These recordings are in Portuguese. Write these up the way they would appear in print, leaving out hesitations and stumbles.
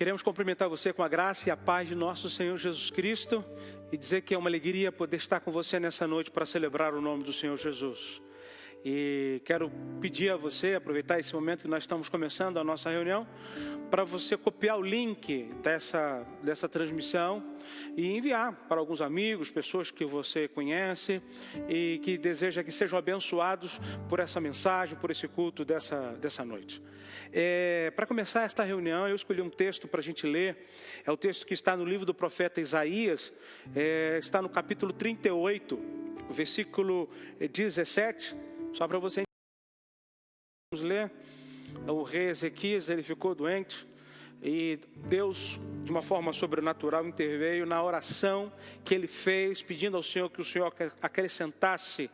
Queremos cumprimentar você com a graça e a paz de nosso Senhor Jesus Cristo e dizer que é uma alegria poder estar com você nessa noite para celebrar o nome do Senhor Jesus. E quero pedir a você, aproveitar esse momento que nós estamos começando a nossa reunião, para você copiar o link dessa transmissão e enviar para alguns amigos, pessoas que você conhece e que deseja que sejam abençoados por essa mensagem, por esse culto dessa noite. Para começar esta reunião, eu escolhi um texto para a gente ler. É o texto que está no livro do profeta Isaías, está no capítulo 38, versículo 17. Só para você vamos ler. O rei Ezequias, ele ficou doente e Deus, de uma forma sobrenatural, interveio na oração que ele fez, pedindo ao Senhor que o Senhor acrescentasse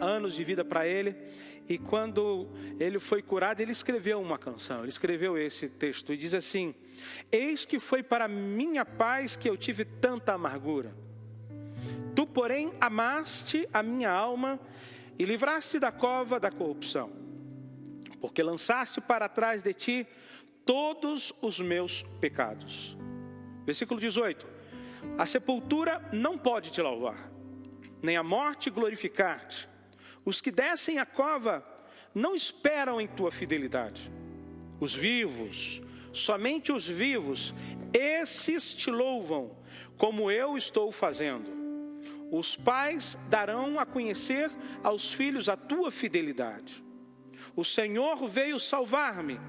anos de vida para ele. E quando ele foi curado, ele escreveu uma canção, ele escreveu esse texto e diz assim: eis que foi para minha paz que eu tive tanta amargura. Tu, porém, amaste a minha alma e livraste da cova da corrupção, porque lançaste para trás de ti todos os meus pecados. Versículo 18: a sepultura não pode te louvar, nem a morte glorificar-te. Os que descem a cova não esperam em tua fidelidade. Os vivos, somente os vivos, esses te louvam, como eu estou fazendo. Os pais darão a conhecer aos filhos a tua fidelidade. O Senhor veio salvar-me.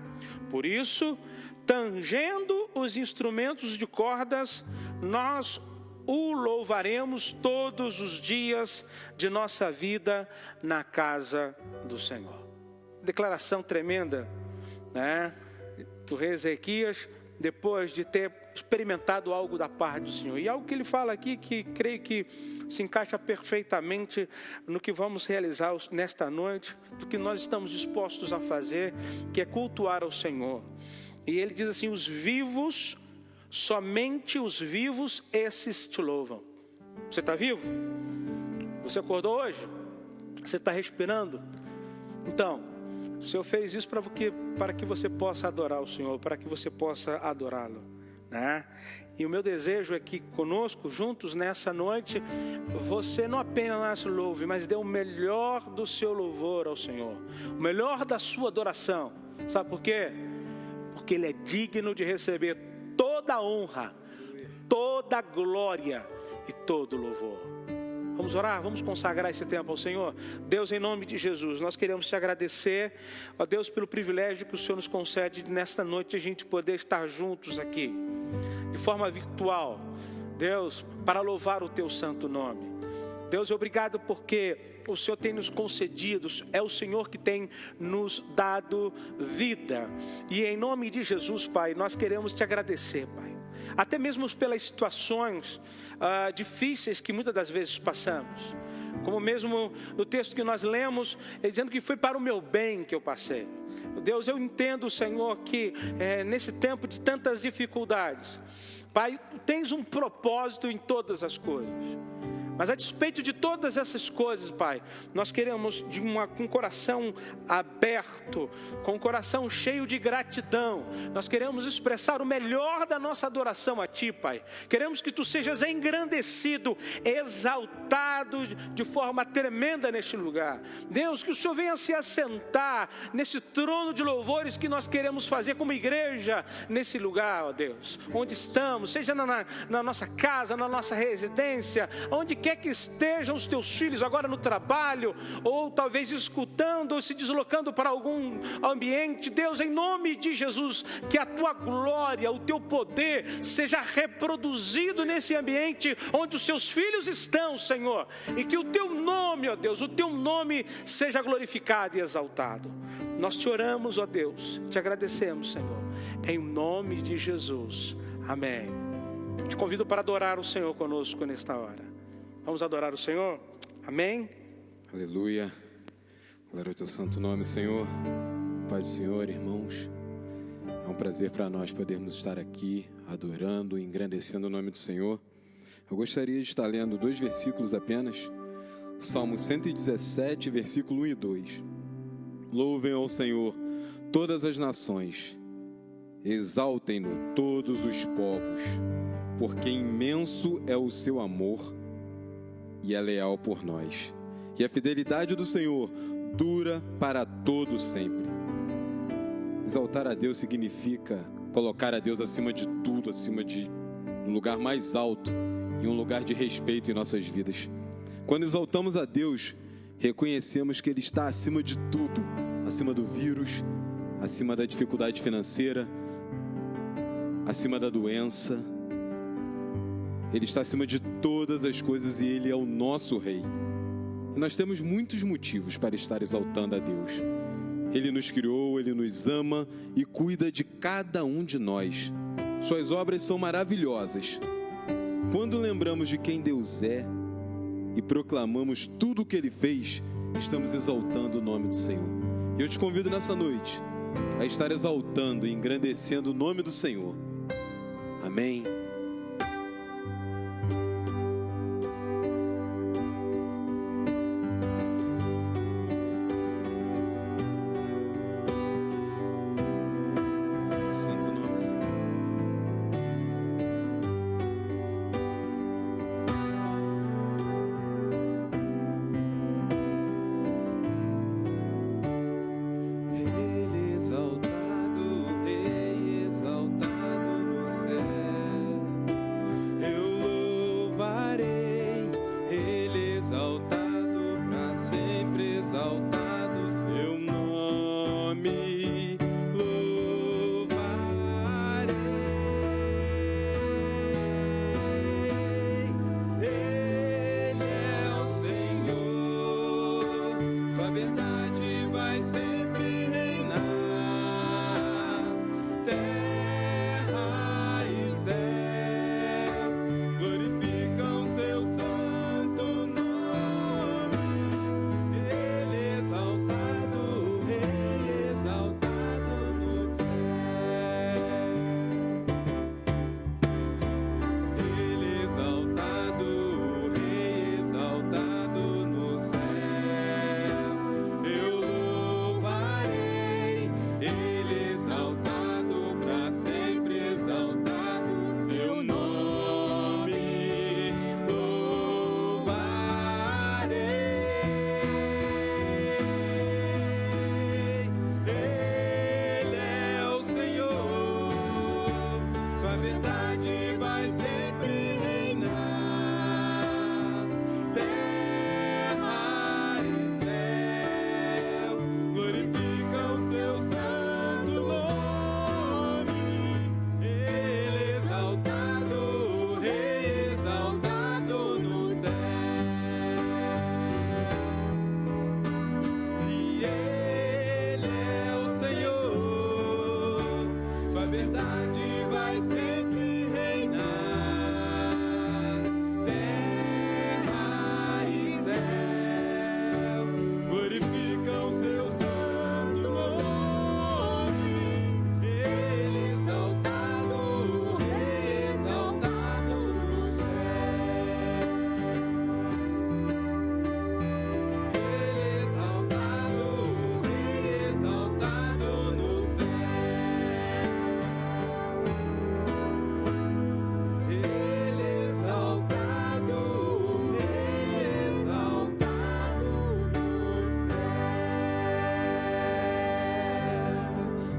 Por isso, tangendo os instrumentos de cordas, nós o louvaremos todos os dias de nossa vida na casa do Senhor. Declaração tremenda, né, do rei Ezequias, depois de ter experimentado algo da parte do Senhor. E algo que ele fala aqui que creio que se encaixa perfeitamente no que vamos realizar nesta noite, do que nós estamos dispostos a fazer, que é cultuar ao Senhor. E ele diz assim: os vivos, somente os vivos, esses te louvam. Você está vivo? Você acordou hoje? Você está respirando? Então, o Senhor fez isso para que você possa adorar o Senhor, para que você possa adorá-lo, né? E o meu desejo é que conosco, juntos nessa noite, você não apenas louve, mas dê o melhor do seu louvor ao Senhor, o melhor da sua adoração. Sabe por quê? Porque Ele é digno de receber toda a honra, toda a glória e todo o louvor. Vamos orar, vamos consagrar esse tempo ao Senhor. Deus, em nome de Jesus, nós queremos te agradecer, ó Deus, pelo privilégio que o Senhor nos concede de nesta noite a gente poder estar juntos aqui, de forma virtual, Deus, para louvar o teu santo nome. Deus, obrigado porque o Senhor tem nos concedido, é o Senhor que tem nos dado vida. E em nome de Jesus, Pai, nós queremos te agradecer, Pai. Até mesmo pelas situações difíceis que muitas das vezes passamos. Como mesmo no texto que nós lemos, dizendo que foi para o meu bem que eu passei. Deus, eu entendo, Senhor, que nesse tempo de tantas dificuldades, Pai, tu tens um propósito em todas as coisas. Mas a despeito de todas essas coisas, Pai, nós queremos com o coração aberto, com o coração cheio de gratidão, nós queremos expressar o melhor da nossa adoração a Ti, Pai. Queremos que Tu sejas engrandecido, exaltado de forma tremenda neste lugar. Deus, que o Senhor venha se assentar nesse trono de louvores que nós queremos fazer como igreja nesse lugar, ó Deus, onde estamos, seja na nossa casa, na nossa residência, onde quer que estejam os teus filhos agora no trabalho, ou talvez escutando, ou se deslocando para algum ambiente. Deus, em nome de Jesus, que a tua glória, o teu poder seja reproduzido nesse ambiente onde os seus filhos estão, Senhor, e que o teu nome, ó Deus, o teu nome seja glorificado e exaltado. Nós te oramos, ó Deus, te agradecemos, Senhor, em nome de Jesus, amém. Te convido para adorar o Senhor conosco nesta hora. Vamos adorar o Senhor? Amém? Aleluia. Glória ao teu santo nome, Senhor. Pai do Senhor, irmãos, é um prazer para nós podermos estar aqui adorando e engrandecendo o nome do Senhor. Eu gostaria de estar lendo 2 versículos apenas. Salmo 117, versículo 1 e 2. Louvem ao Senhor todas as nações, Exaltem-no todos os povos, porque imenso é o seu amor e é leal por nós. E a fidelidade do Senhor dura para todo sempre. Exaltar a Deus significa colocar a Deus acima de tudo, acima de um lugar mais alto e um lugar de respeito em nossas vidas. Quando exaltamos a Deus, reconhecemos que Ele está acima de tudo, acima do vírus, acima da dificuldade financeira, acima da doença. Ele está acima de todas as coisas e Ele é o nosso Rei. E nós temos muitos motivos para estar exaltando a Deus. Ele nos criou, Ele nos ama e cuida de cada um de nós. Suas obras são maravilhosas. Quando lembramos de quem Deus é e proclamamos tudo o que Ele fez, estamos exaltando o nome do Senhor. E eu te convido nessa noite a estar exaltando e engrandecendo o nome do Senhor. Amém.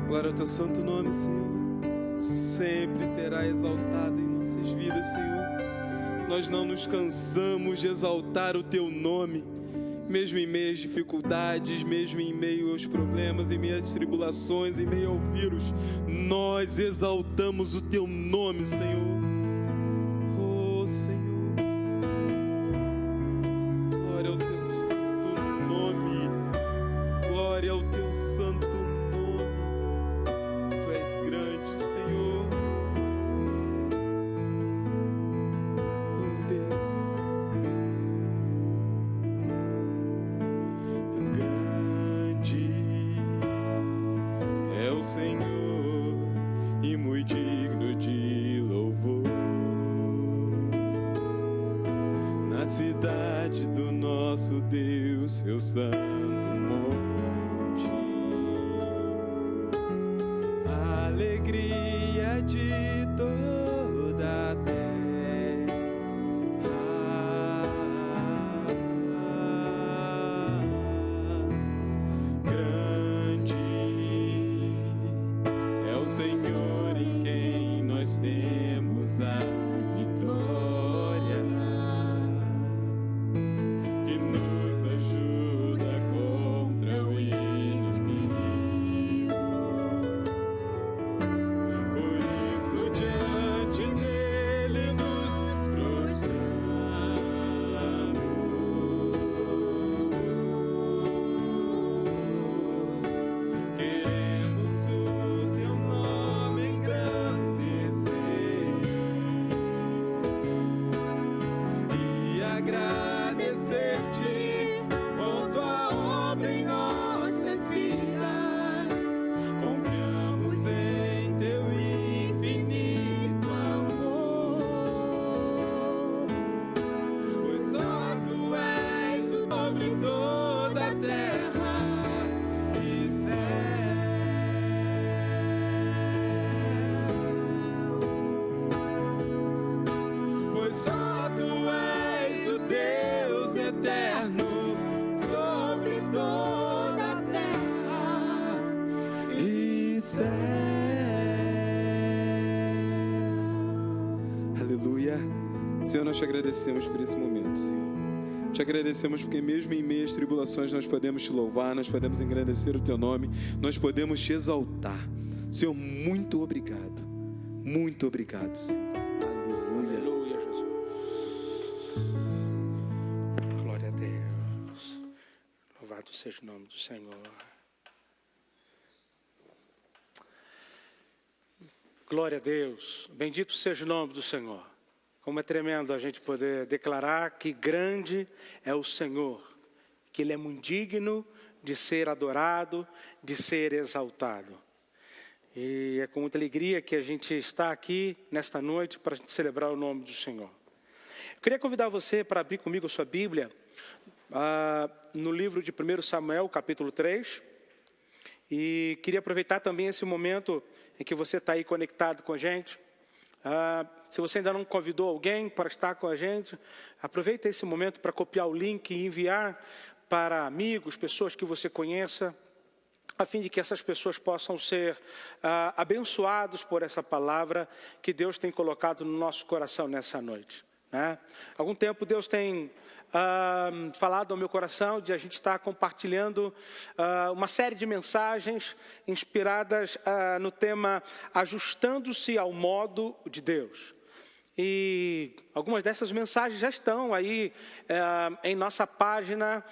Glória ao teu santo nome, Senhor. Tu sempre será exaltado em nossas vidas, Senhor. Nós não nos cansamos de exaltar o teu nome, mesmo em meio às dificuldades, mesmo em meio aos problemas, em meio às tribulações, em meio ao vírus. Nós exaltamos o teu nome, Senhor. Oh, Senhor. Glória ao teu santo nome. Glória ao teu santo nome. Grande, Senhor. Oh, Deus. Grande é o Senhor e muito digno de louvor. Na cidade do nosso Deus, seu santo monte. Alegria temos a vitória que nos ajuda contra o inimigo. Por isso diante dele nos prostramos. Queremos o teu nome engrandecer e agradecer-te por tua obra em nossas vidas. Confiamos em teu infinito amor, pois só tu és o sobre toda a terra e céu. Pois só tu és o Deus eterno sobre toda a terra e céu. Aleluia. Senhor, nós te agradecemos por esse momento, Senhor. Te agradecemos porque mesmo em meio às tribulações nós podemos te louvar, nós podemos engrandecer o teu nome, nós podemos te exaltar. Senhor, muito obrigado. Muito obrigado, Senhor. Aleluia. Aleluia, Jesus. Glória a Deus. Louvado seja o nome do Senhor. Glória a Deus. Bendito seja o nome do Senhor. Como é tremendo a gente poder declarar que grande é o Senhor, que Ele é muito digno de ser adorado, de ser exaltado. E é com muita alegria que a gente está aqui nesta noite para celebrar o nome do Senhor. Eu queria convidar você para abrir comigo a sua Bíblia, no livro de 1 Samuel, capítulo 3. E queria aproveitar também esse momento em que você está aí conectado com a gente. Se você ainda não convidou alguém para estar com a gente, aproveita esse momento para copiar o link e enviar para amigos, pessoas que você conheça, a fim de que essas pessoas possam ser abençoados por essa palavra que Deus tem colocado no nosso coração nessa noite, né? Há algum tempo Deus tem falado ao meu coração de a gente estar compartilhando uma série de mensagens inspiradas no tema Ajustando-se ao Modo de Deus. E algumas dessas mensagens já estão aí em nossa página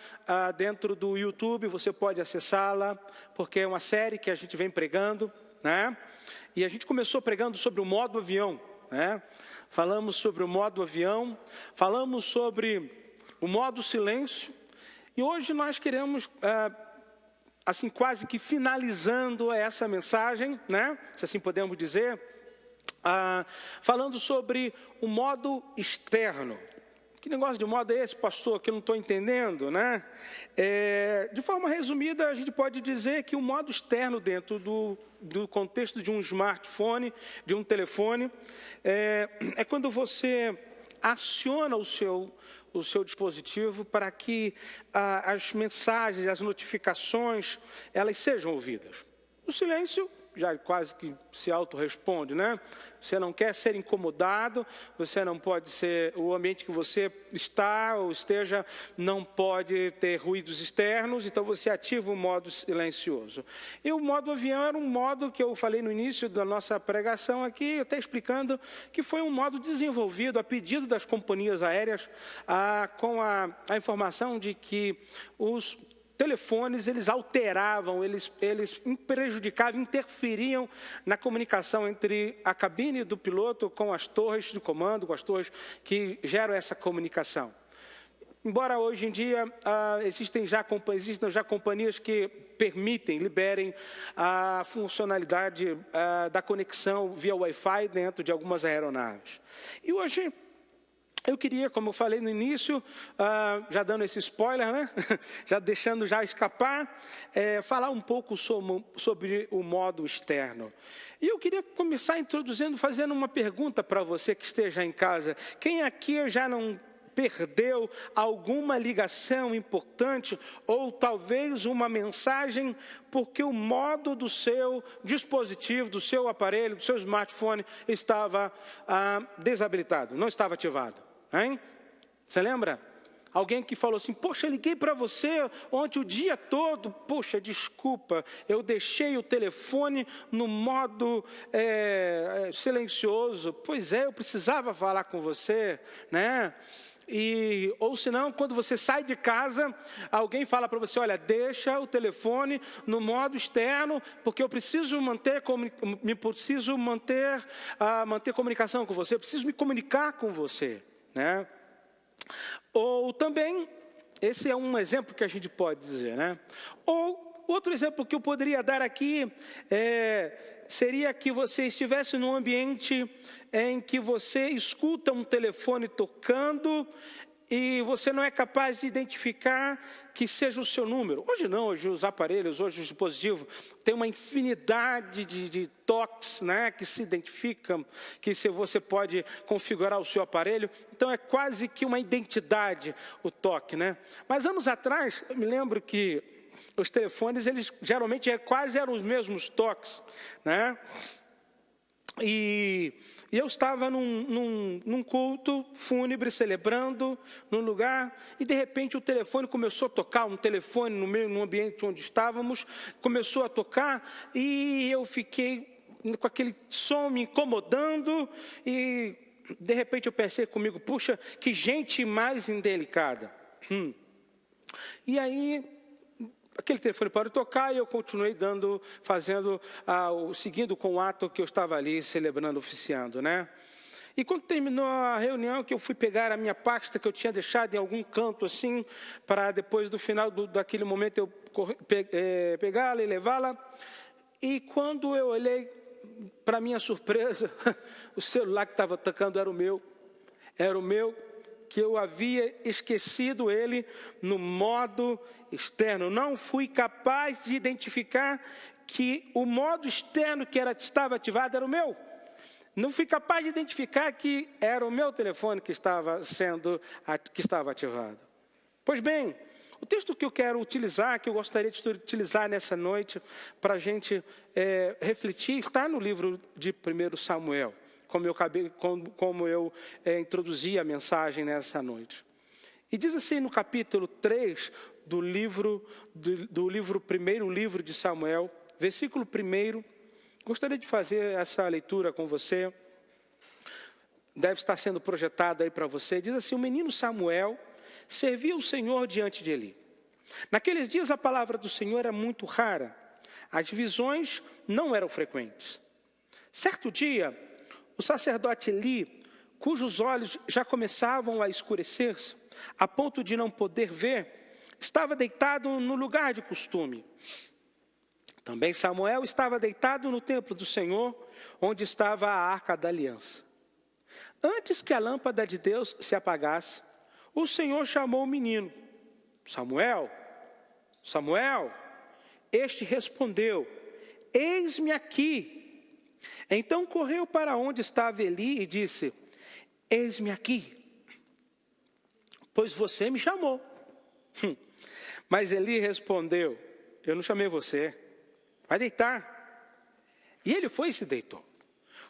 dentro do YouTube, você pode acessá-la, porque é uma série que a gente vem pregando, né? E a gente começou pregando sobre o modo avião, né? Falamos sobre o modo avião, falamos sobre o modo silêncio, e hoje nós queremos, assim, quase que finalizando essa mensagem, né? Se assim podemos dizer, falando sobre o modo externo. Que negócio de modo é esse, pastor, que eu não estou entendendo, né? De forma resumida, a gente pode dizer que o modo externo dentro do contexto de um smartphone, de um telefone, é quando você aciona o seu dispositivo para que as mensagens, as notificações, elas sejam ouvidas. O silêncio já quase que se autorresponde, né? Você não quer ser incomodado, você não pode ser, o ambiente que você está ou esteja não pode ter ruídos externos, então você ativa o modo silencioso. E o modo avião era um modo que eu falei no início da nossa pregação aqui, até explicando que foi um modo desenvolvido a pedido das companhias aéreas, com a informação de que os telefones, eles alteravam, eles prejudicavam, interferiam na comunicação entre a cabine do piloto com as torres de comando, com as torres que geram essa comunicação. Embora hoje em dia existam já companhias que permitem, liberem a funcionalidade da conexão via Wi-Fi dentro de algumas aeronaves. E hoje eu queria, como eu falei no início, já dando esse spoiler, né? Já deixando já escapar, falar um pouco sobre o modo externo. E eu queria começar introduzindo, fazendo uma pergunta para você que esteja em casa. Quem aqui já não perdeu alguma ligação importante ou talvez uma mensagem porque o modo do seu dispositivo, do seu aparelho, do seu smartphone estava desabilitado, não estava ativado, hein? Você lembra? Alguém que falou assim, poxa, eu liguei para você ontem o dia todo, poxa, desculpa, eu deixei o telefone no modo silencioso. Pois é, eu precisava falar com você, né? Ou senão, quando você sai de casa, alguém fala para você, olha, deixa o telefone no modo externo, porque eu preciso manter comunicação com você, eu preciso me comunicar com você, né? Ou também, esse é um exemplo que a gente pode dizer, né? Ou outro exemplo que eu poderia dar aqui seria que você estivesse num ambiente em que você escuta um telefone tocando e você não é capaz de identificar que seja o seu número. Hoje não, hoje os aparelhos, hoje os dispositivos têm uma infinidade de toques, né, que se identificam, que você pode configurar o seu aparelho. Então é quase que uma identidade o toque, né? Mas anos atrás, eu me lembro que os telefones, eles geralmente quase eram os mesmos toques, né? E eu estava num culto fúnebre, celebrando num lugar, e de repente o telefone começou a tocar, um telefone no ambiente onde estávamos, começou a tocar, e eu fiquei com aquele som me incomodando, e de repente eu pensei comigo, puxa, que gente mais indelicada. E aí aquele telefone parou de tocar e eu continuei seguindo com o ato que eu estava ali celebrando, oficiando, né? E quando terminou a reunião, que eu fui pegar a minha pasta que eu tinha deixado em algum canto assim, para depois do final daquele momento eu pegá-la e levá-la. E quando eu olhei, para minha surpresa, o celular que estava tocando era o meu, que eu havia esquecido ele no modo externo. Não fui capaz de identificar que o modo externo que estava ativado era o meu. Não fui capaz de identificar que era o meu telefone que estava ativado. Pois bem, o texto que eu quero utilizar, que eu gostaria de utilizar nessa noite, para a gente refletir, está no livro de 1 Samuel. Como eu introduzi a mensagem nessa noite. E diz assim no capítulo 3 primeiro livro de Samuel, versículo 1, gostaria de fazer essa leitura com você, deve estar sendo projetado aí para você, diz assim, o menino Samuel servia o Senhor diante de Eli. Naqueles dias a palavra do Senhor era muito rara, as visões não eram frequentes. Certo dia, o sacerdote Eli, cujos olhos já começavam a escurecer-se, a ponto de não poder ver, estava deitado no lugar de costume. Também Samuel estava deitado no templo do Senhor, onde estava a arca da aliança. Antes que a lâmpada de Deus se apagasse, o Senhor chamou o menino. Samuel, Samuel. Este respondeu, eis-me aqui. Então correu para onde estava Eli e disse, eis-me aqui, pois você me chamou. Mas Eli respondeu, eu não chamei você, vai deitar. E ele foi e se deitou.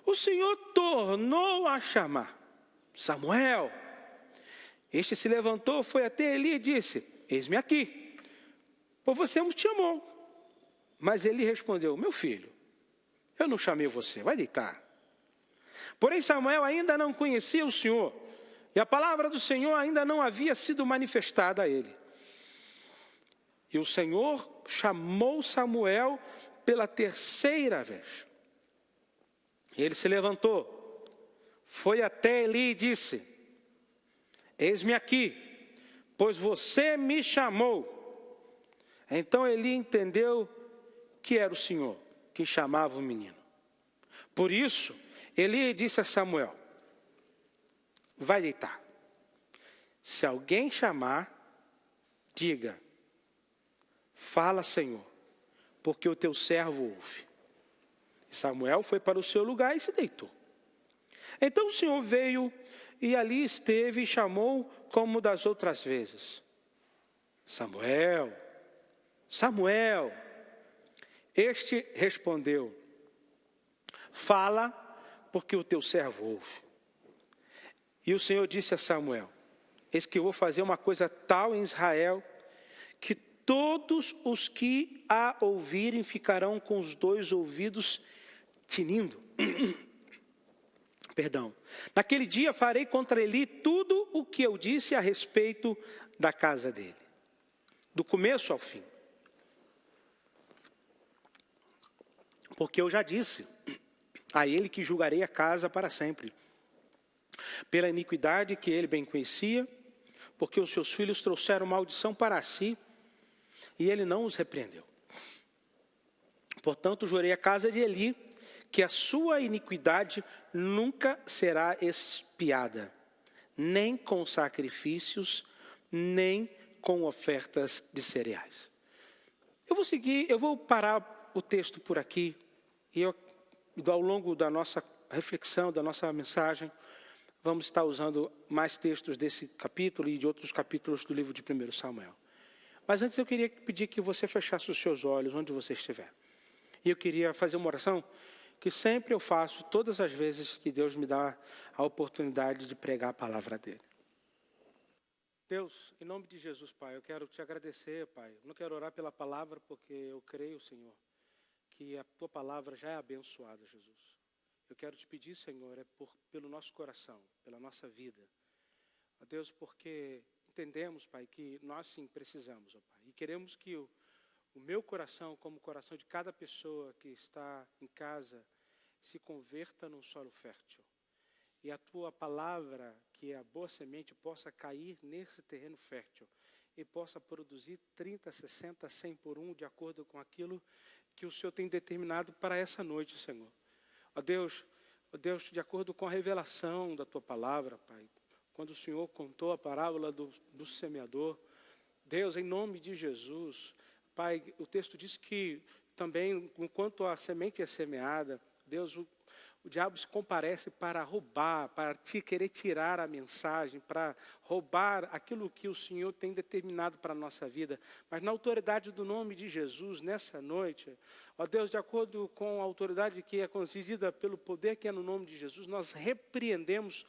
O Senhor tornou a chamar, Samuel. Este se levantou, foi até Eli e disse, eis-me aqui, pois você me chamou. Mas Eli respondeu, meu filho, eu não chamei você, vai deitar. Porém Samuel ainda não conhecia o Senhor, e a palavra do Senhor ainda não havia sido manifestada a ele. E o Senhor chamou Samuel pela terceira vez. Ele se levantou, foi até Eli e disse, eis-me aqui, pois você me chamou. Então Eli entendeu que era o Senhor que chamava o menino. Por isso, Eli disse a Samuel, vai deitar. Se alguém chamar, diga, fala, Senhor, porque o teu servo ouve. E Samuel foi para o seu lugar e se deitou. Então o Senhor veio e ali esteve e chamou como das outras vezes: Samuel, Samuel. Este respondeu: fala, porque o teu servo ouve. E o Senhor disse a Samuel: eis que eu vou fazer uma coisa tal em Israel, que todos os que a ouvirem ficarão com os dois ouvidos tinindo. Perdão. Naquele dia farei contra Eli tudo o que eu disse a respeito da casa dele, do começo ao fim. Porque eu já disse a ele que julgarei a casa para sempre, pela iniquidade que ele bem conhecia, porque os seus filhos trouxeram maldição para si, e ele não os repreendeu. Portanto, jurei a casa de Eli, que a sua iniquidade nunca será expiada, nem com sacrifícios, nem com ofertas de cereais. Eu vou parar o texto por aqui, e ao longo da nossa reflexão, da nossa mensagem, vamos estar usando mais textos desse capítulo e de outros capítulos do livro de 1 Samuel. Mas antes eu queria pedir que você fechasse os seus olhos onde você estiver. E eu queria fazer uma oração que sempre eu faço, todas as vezes que Deus me dá a oportunidade de pregar a palavra dele. Deus, em nome de Jesus, Pai, eu quero te agradecer, Pai. Eu não quero orar pela palavra porque eu creio, Senhor, que a tua palavra já é abençoada, Jesus. Eu quero te pedir, Senhor, pelo nosso coração, pela nossa vida. Ó Deus, porque entendemos, Pai, que nós sim precisamos, ó Pai. E queremos que o meu coração, como o coração de cada pessoa que está em casa, se converta num solo fértil. E a tua palavra, que é a boa semente, possa cair nesse terreno fértil. E possa produzir 30, 60, 100 por 1, de acordo com aquilo que o Senhor tem determinado para essa noite, Senhor. Ó Deus, de acordo com a revelação da tua palavra, Pai, quando o Senhor contou a parábola do semeador, Deus, em nome de Jesus, Pai, o texto diz que também, enquanto a semente é semeada, Deus, o diabo se comparece para roubar, para querer tirar a mensagem, para roubar aquilo que o Senhor tem determinado para a nossa vida. Mas na autoridade do nome de Jesus, nessa noite, ó Deus, de acordo com a autoridade que é concedida pelo poder que é no nome de Jesus, nós repreendemos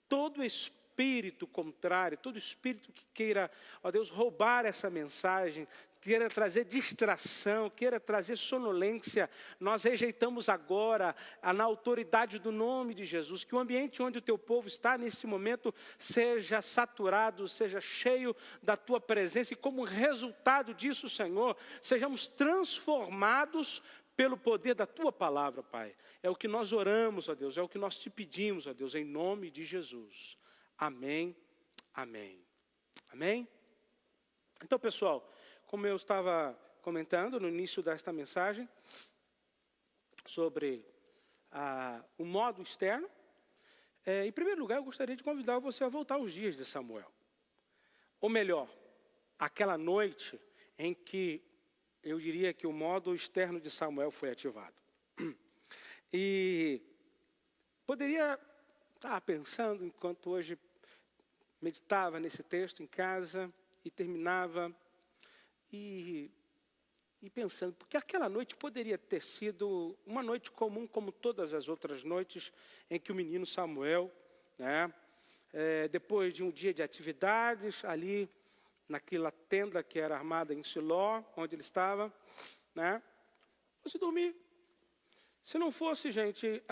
todo espírito contrário, todo espírito que queira, ó Deus, roubar essa mensagem, queira trazer distração, queira trazer sonolência, nós rejeitamos agora, na autoridade do nome de Jesus, que o ambiente onde o teu povo está nesse momento seja saturado, seja cheio da tua presença, e como resultado disso, Senhor, sejamos transformados pelo poder da tua palavra, Pai. É o que nós oramos, ó Deus, é o que nós te pedimos, ó Deus, em nome de Jesus. Amém, amém, amém? Então, pessoal, como eu estava comentando no início desta mensagem, sobre o modo externo, em primeiro lugar, eu gostaria de convidar você a voltar aos dias de Samuel. Ou melhor, aquela noite em que eu diria que o modo externo de Samuel foi ativado. E poderia estar pensando, enquanto hoje meditava nesse texto em casa e terminava, e pensando, porque aquela noite poderia ter sido uma noite comum, como todas as outras noites, em que o menino Samuel, né, depois de um dia de atividades, ali naquela tenda que era armada em Siló, onde ele estava, né, fosse dormir. Se não fosse, gente,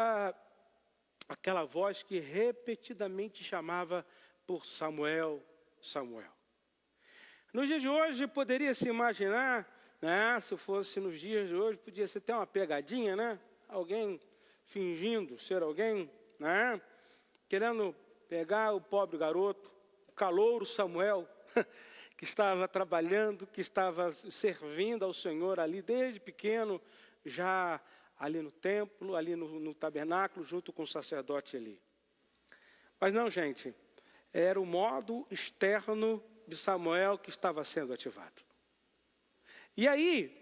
aquela voz que repetidamente chamava por Samuel, Samuel. Nos dias de hoje, poderia se imaginar, né, se fosse nos dias de hoje, podia ser até uma pegadinha, né? Alguém fingindo ser alguém, né? Querendo pegar o pobre garoto, o calouro Samuel, que estava trabalhando, que estava servindo ao Senhor ali desde pequeno, já ali no templo, ali no tabernáculo, junto com o sacerdote ali. Mas não, gente, era o modo externo de Samuel que estava sendo ativado. E aí,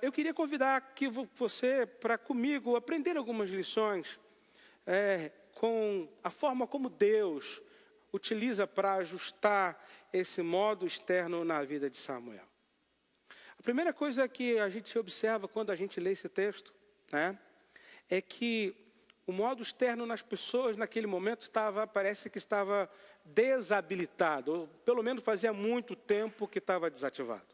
eu queria convidar que você, para comigo, aprender algumas lições com a forma como Deus utiliza para ajustar esse modo externo na vida de Samuel. A primeira coisa que a gente observa quando a gente lê esse texto, né, é que o modo externo nas pessoas naquele momento parece que estava desabilitado, ou pelo menos fazia muito tempo que estava desativado.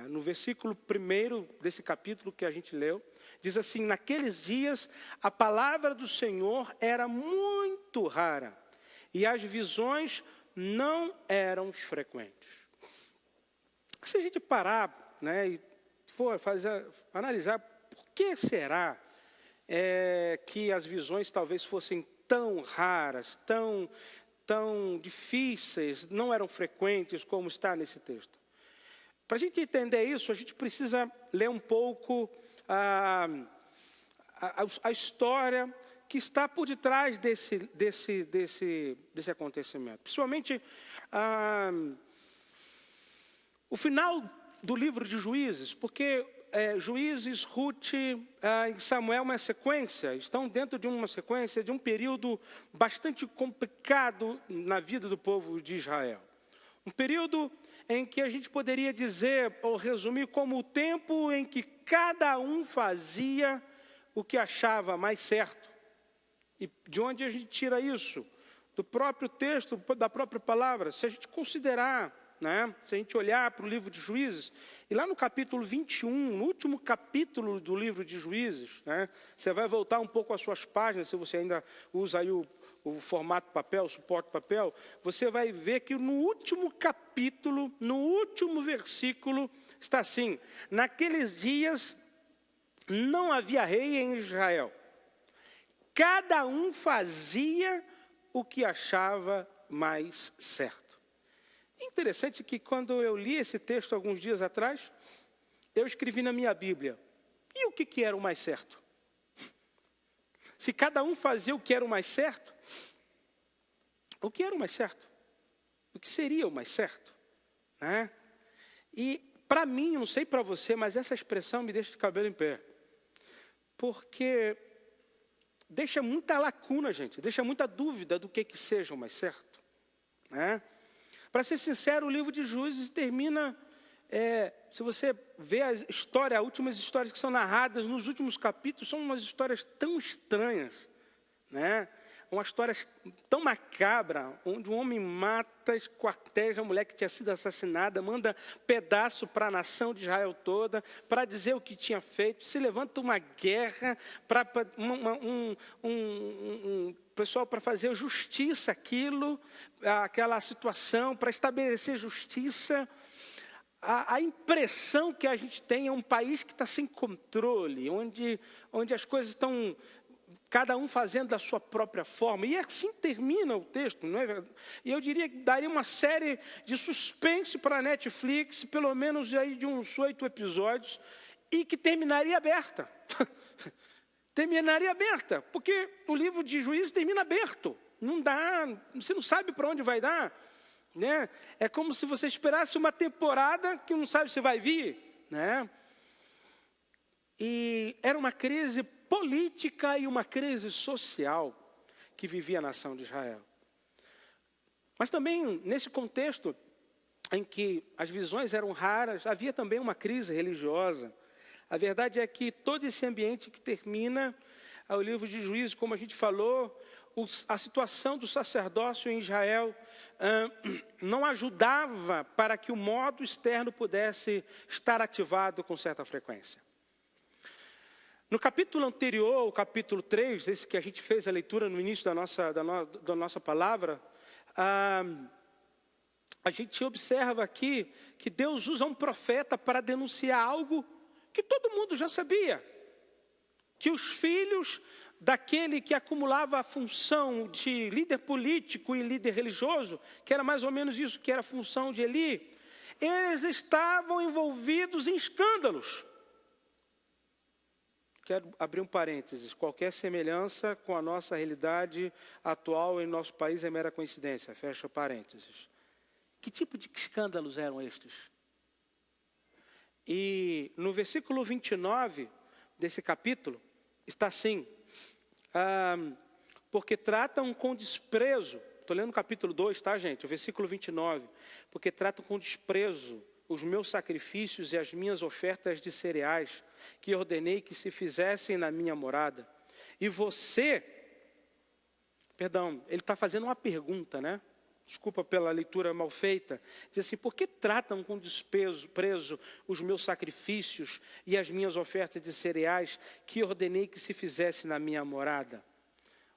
No versículo 1 desse capítulo que a gente leu, diz assim: naqueles dias a palavra do Senhor era muito rara e as visões não eram frequentes. Se a gente parar, né, e for analisar por que será que as visões talvez fossem tão raras, tão difíceis, não eram frequentes como está nesse texto. Para a gente entender isso, a gente precisa ler um pouco a história que está por detrás desse acontecimento. Principalmente o final do livro de Juízes, porque Juízes, Ruth e Samuel, uma sequência, estão dentro de uma sequência de um período bastante complicado na vida do povo de Israel. Um período em que a gente poderia dizer, ou resumir, como o tempo em que cada um fazia o que achava mais certo. E de onde a gente tira isso? Do próprio texto, da própria palavra. Se a gente considerar, né, se a gente olhar para o livro de Juízes, e lá no capítulo 21, no último capítulo do livro de Juízes, né, você vai voltar um pouco às suas páginas, se você ainda usa aí o formato papel, o suporte papel, você vai ver que no último capítulo, no último versículo, está assim: naqueles dias não havia rei em Israel. Cada um fazia o que achava mais certo. Interessante que quando eu li esse texto alguns dias atrás, eu escrevi na minha Bíblia: e o que era o mais certo? Se cada um fazia o que era o mais certo, o que era o mais certo? O que seria o mais certo? Né? E para mim, não sei para você, mas essa expressão me deixa de cabelo em pé. Porque deixa muita lacuna, gente, deixa muita dúvida do que seja o mais certo. Né? Para ser sincero, o livro de Juízes termina, se você vê a história, as últimas histórias que são narradas nos últimos capítulos, são umas histórias tão estranhas, né? Uma história tão macabra, onde um homem mata, esquarteja a mulher que tinha sido assassinada, manda pedaço para a nação de Israel toda, para dizer o que tinha feito, se levanta uma guerra, pessoal para fazer justiça aquela situação, para estabelecer justiça. A impressão que a gente tem é um país que está sem controle, onde as coisas estão cada um fazendo da sua própria forma. E assim termina o texto, não é verdade? E eu diria que daria uma série de suspense para a Netflix, pelo menos aí de uns 8 episódios, e que terminaria aberta. Terminaria aberta, porque o livro de Juízes termina aberto. Não dá, você não sabe para onde vai dar. Né? É como se você esperasse uma temporada que não sabe se vai vir. Né? E era uma crise política e uma crise social que vivia a nação de Israel. Mas também, nesse contexto em que as visões eram raras, havia também uma crise religiosa. A verdade é que todo esse ambiente que termina o livro de Juízes, como a gente falou, a situação do sacerdócio em Israel não ajudava para que o modo externo pudesse estar ativado com certa frequência. No capítulo anterior, o capítulo 3, esse que a gente fez a leitura no início da nossa palavra, a gente observa aqui que Deus usa um profeta para denunciar algo que todo mundo já sabia. Que os filhos daquele que acumulava a função de líder político e líder religioso, que era mais ou menos isso que era a função de Eli, eles estavam envolvidos em escândalos. Quero abrir um parênteses. Qualquer semelhança com a nossa realidade atual em nosso país é mera coincidência. Fecha parênteses. Que tipo de escândalos eram estes? E no versículo 29 desse capítulo, está assim: porque tratam com desprezo. Estou lendo o capítulo 2, tá, gente? O versículo 29. Porque tratam com desprezo os meus sacrifícios e as minhas ofertas de cereais, que ordenei que se fizessem na minha morada. E você, ele está fazendo uma pergunta, né? Desculpa pela leitura mal feita. Diz assim, por que tratam com desprezo os meus sacrifícios e as minhas ofertas de cereais, que ordenei que se fizesse na minha morada?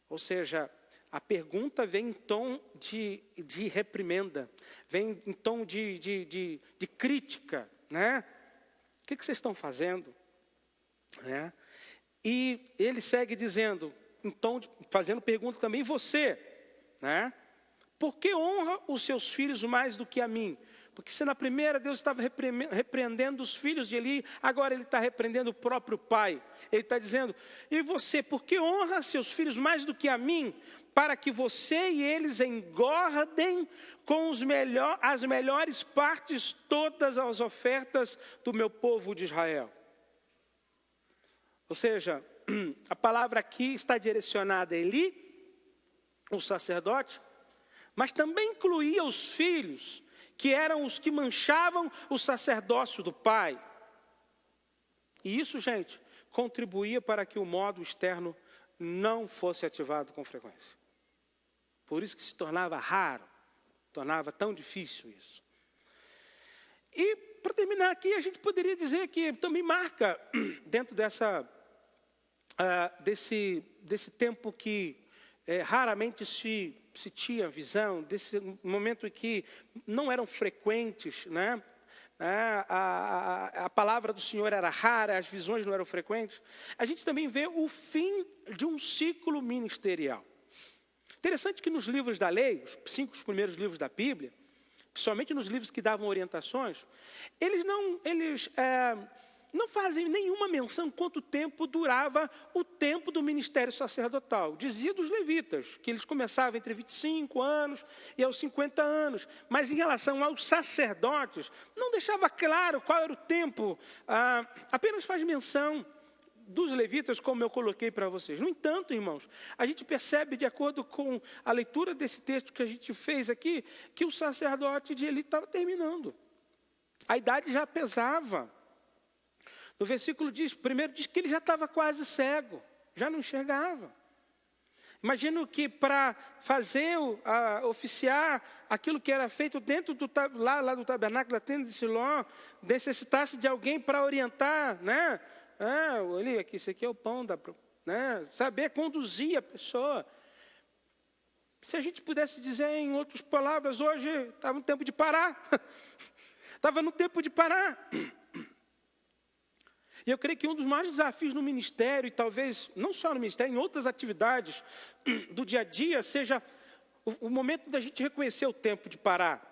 Ou seja, a pergunta vem em tom de reprimenda, vem em tom de crítica, né? O que vocês estão fazendo? Né? E ele segue dizendo, fazendo pergunta também, você, né? Por que honra os seus filhos mais do que a mim? Porque se na primeira Deus estava repreendendo os filhos de Eli, agora ele está repreendendo o próprio pai. Ele está dizendo, e você, por que honra seus filhos mais do que a mim? Para que você e eles engordem com as melhores partes, todas as ofertas do meu povo de Israel. Ou seja, a palavra aqui está direcionada a Eli, o sacerdote, mas também incluía os filhos, que eram os que manchavam o sacerdócio do pai. E isso, gente, contribuía para que o modo externo não fosse ativado com frequência. Por isso que se tornava raro, tornava tão difícil isso. E, para terminar aqui, a gente poderia dizer que também marca, dentro desse tempo que raramente se tinha visão, desse momento em que não eram frequentes, né? A palavra do Senhor era rara, as visões não eram frequentes. A gente também vê o fim de um ciclo ministerial. Interessante que nos livros da lei, os 5 primeiros livros da Bíblia, principalmente nos livros que davam orientações, eles não fazem nenhuma menção quanto tempo durava o tempo do ministério sacerdotal. Dizia dos levitas, que eles começavam entre 25 anos e aos 50 anos. Mas em relação aos sacerdotes, não deixava claro qual era o tempo. Apenas faz menção dos levitas, como eu coloquei para vocês. No entanto, irmãos, a gente percebe, de acordo com a leitura desse texto que a gente fez aqui, que o sacerdote de Eli estava terminando. A idade já pesava. No versículo primeiro diz que ele já estava quase cego, já não enxergava. Imagino que para oficiar aquilo que era feito dentro lá do tabernáculo da tenda de Siló, necessitasse de alguém para orientar, né? Isso aqui é o pão, né? Saber conduzir a pessoa. Se a gente pudesse dizer em outras palavras, hoje estava no tempo de parar. Estava no tempo de parar. E eu creio que um dos maiores desafios no ministério, e talvez não só no ministério, em outras atividades do dia a dia, seja o momento da gente reconhecer o tempo de parar.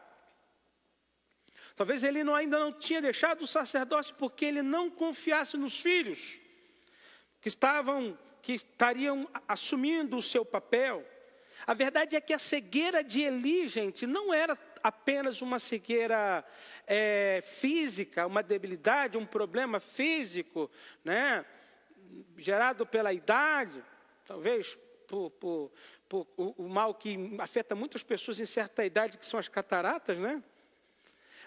Talvez ele ainda não tinha deixado o sacerdócio porque ele não confiasse nos filhos, que estariam assumindo o seu papel. A verdade é que a cegueira de Eli, gente, não era apenas uma cegueira física, uma debilidade, um problema físico, né? Gerado pela idade, talvez por o mal que afeta muitas pessoas em certa idade, que são as cataratas, né?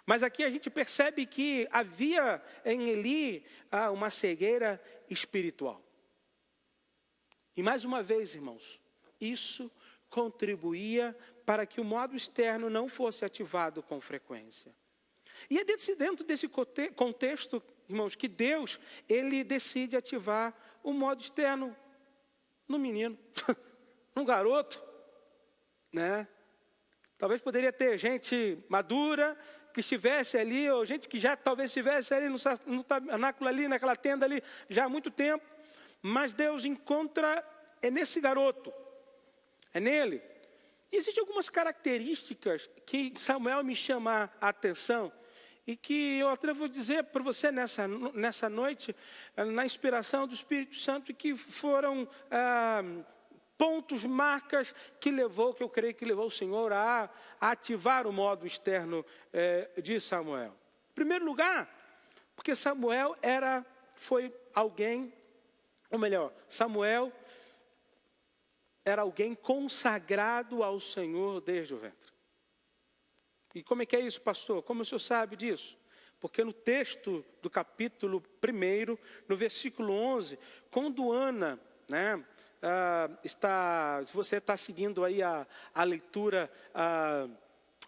Mas aqui a gente percebe que havia em Eli uma cegueira espiritual. E mais uma vez, irmãos, isso contribuía para que o modo externo não fosse ativado com frequência. E é dentro desse contexto, irmãos, que Deus, ele decide ativar o modo externo no menino, no garoto, né? Talvez poderia ter gente madura que estivesse ali, ou gente que já talvez estivesse ali no tabernáculo ali, naquela tenda ali, já há muito tempo. Mas Deus encontra, nesse garoto, é nele. E existem algumas características que Samuel me chama a atenção e que eu atrevo a dizer para você nessa noite, na inspiração do Espírito Santo, que foram pontos, marcas que eu creio que levou o Senhor a ativar o modo externo de Samuel. Em primeiro lugar, porque Samuel foi alguém, ou melhor, Samuel era alguém consagrado ao Senhor desde o ventre. E como é que é isso, pastor? Como o senhor sabe disso? Porque no texto do capítulo 1, no versículo 11, quando Ana, né, se você está seguindo aí a leitura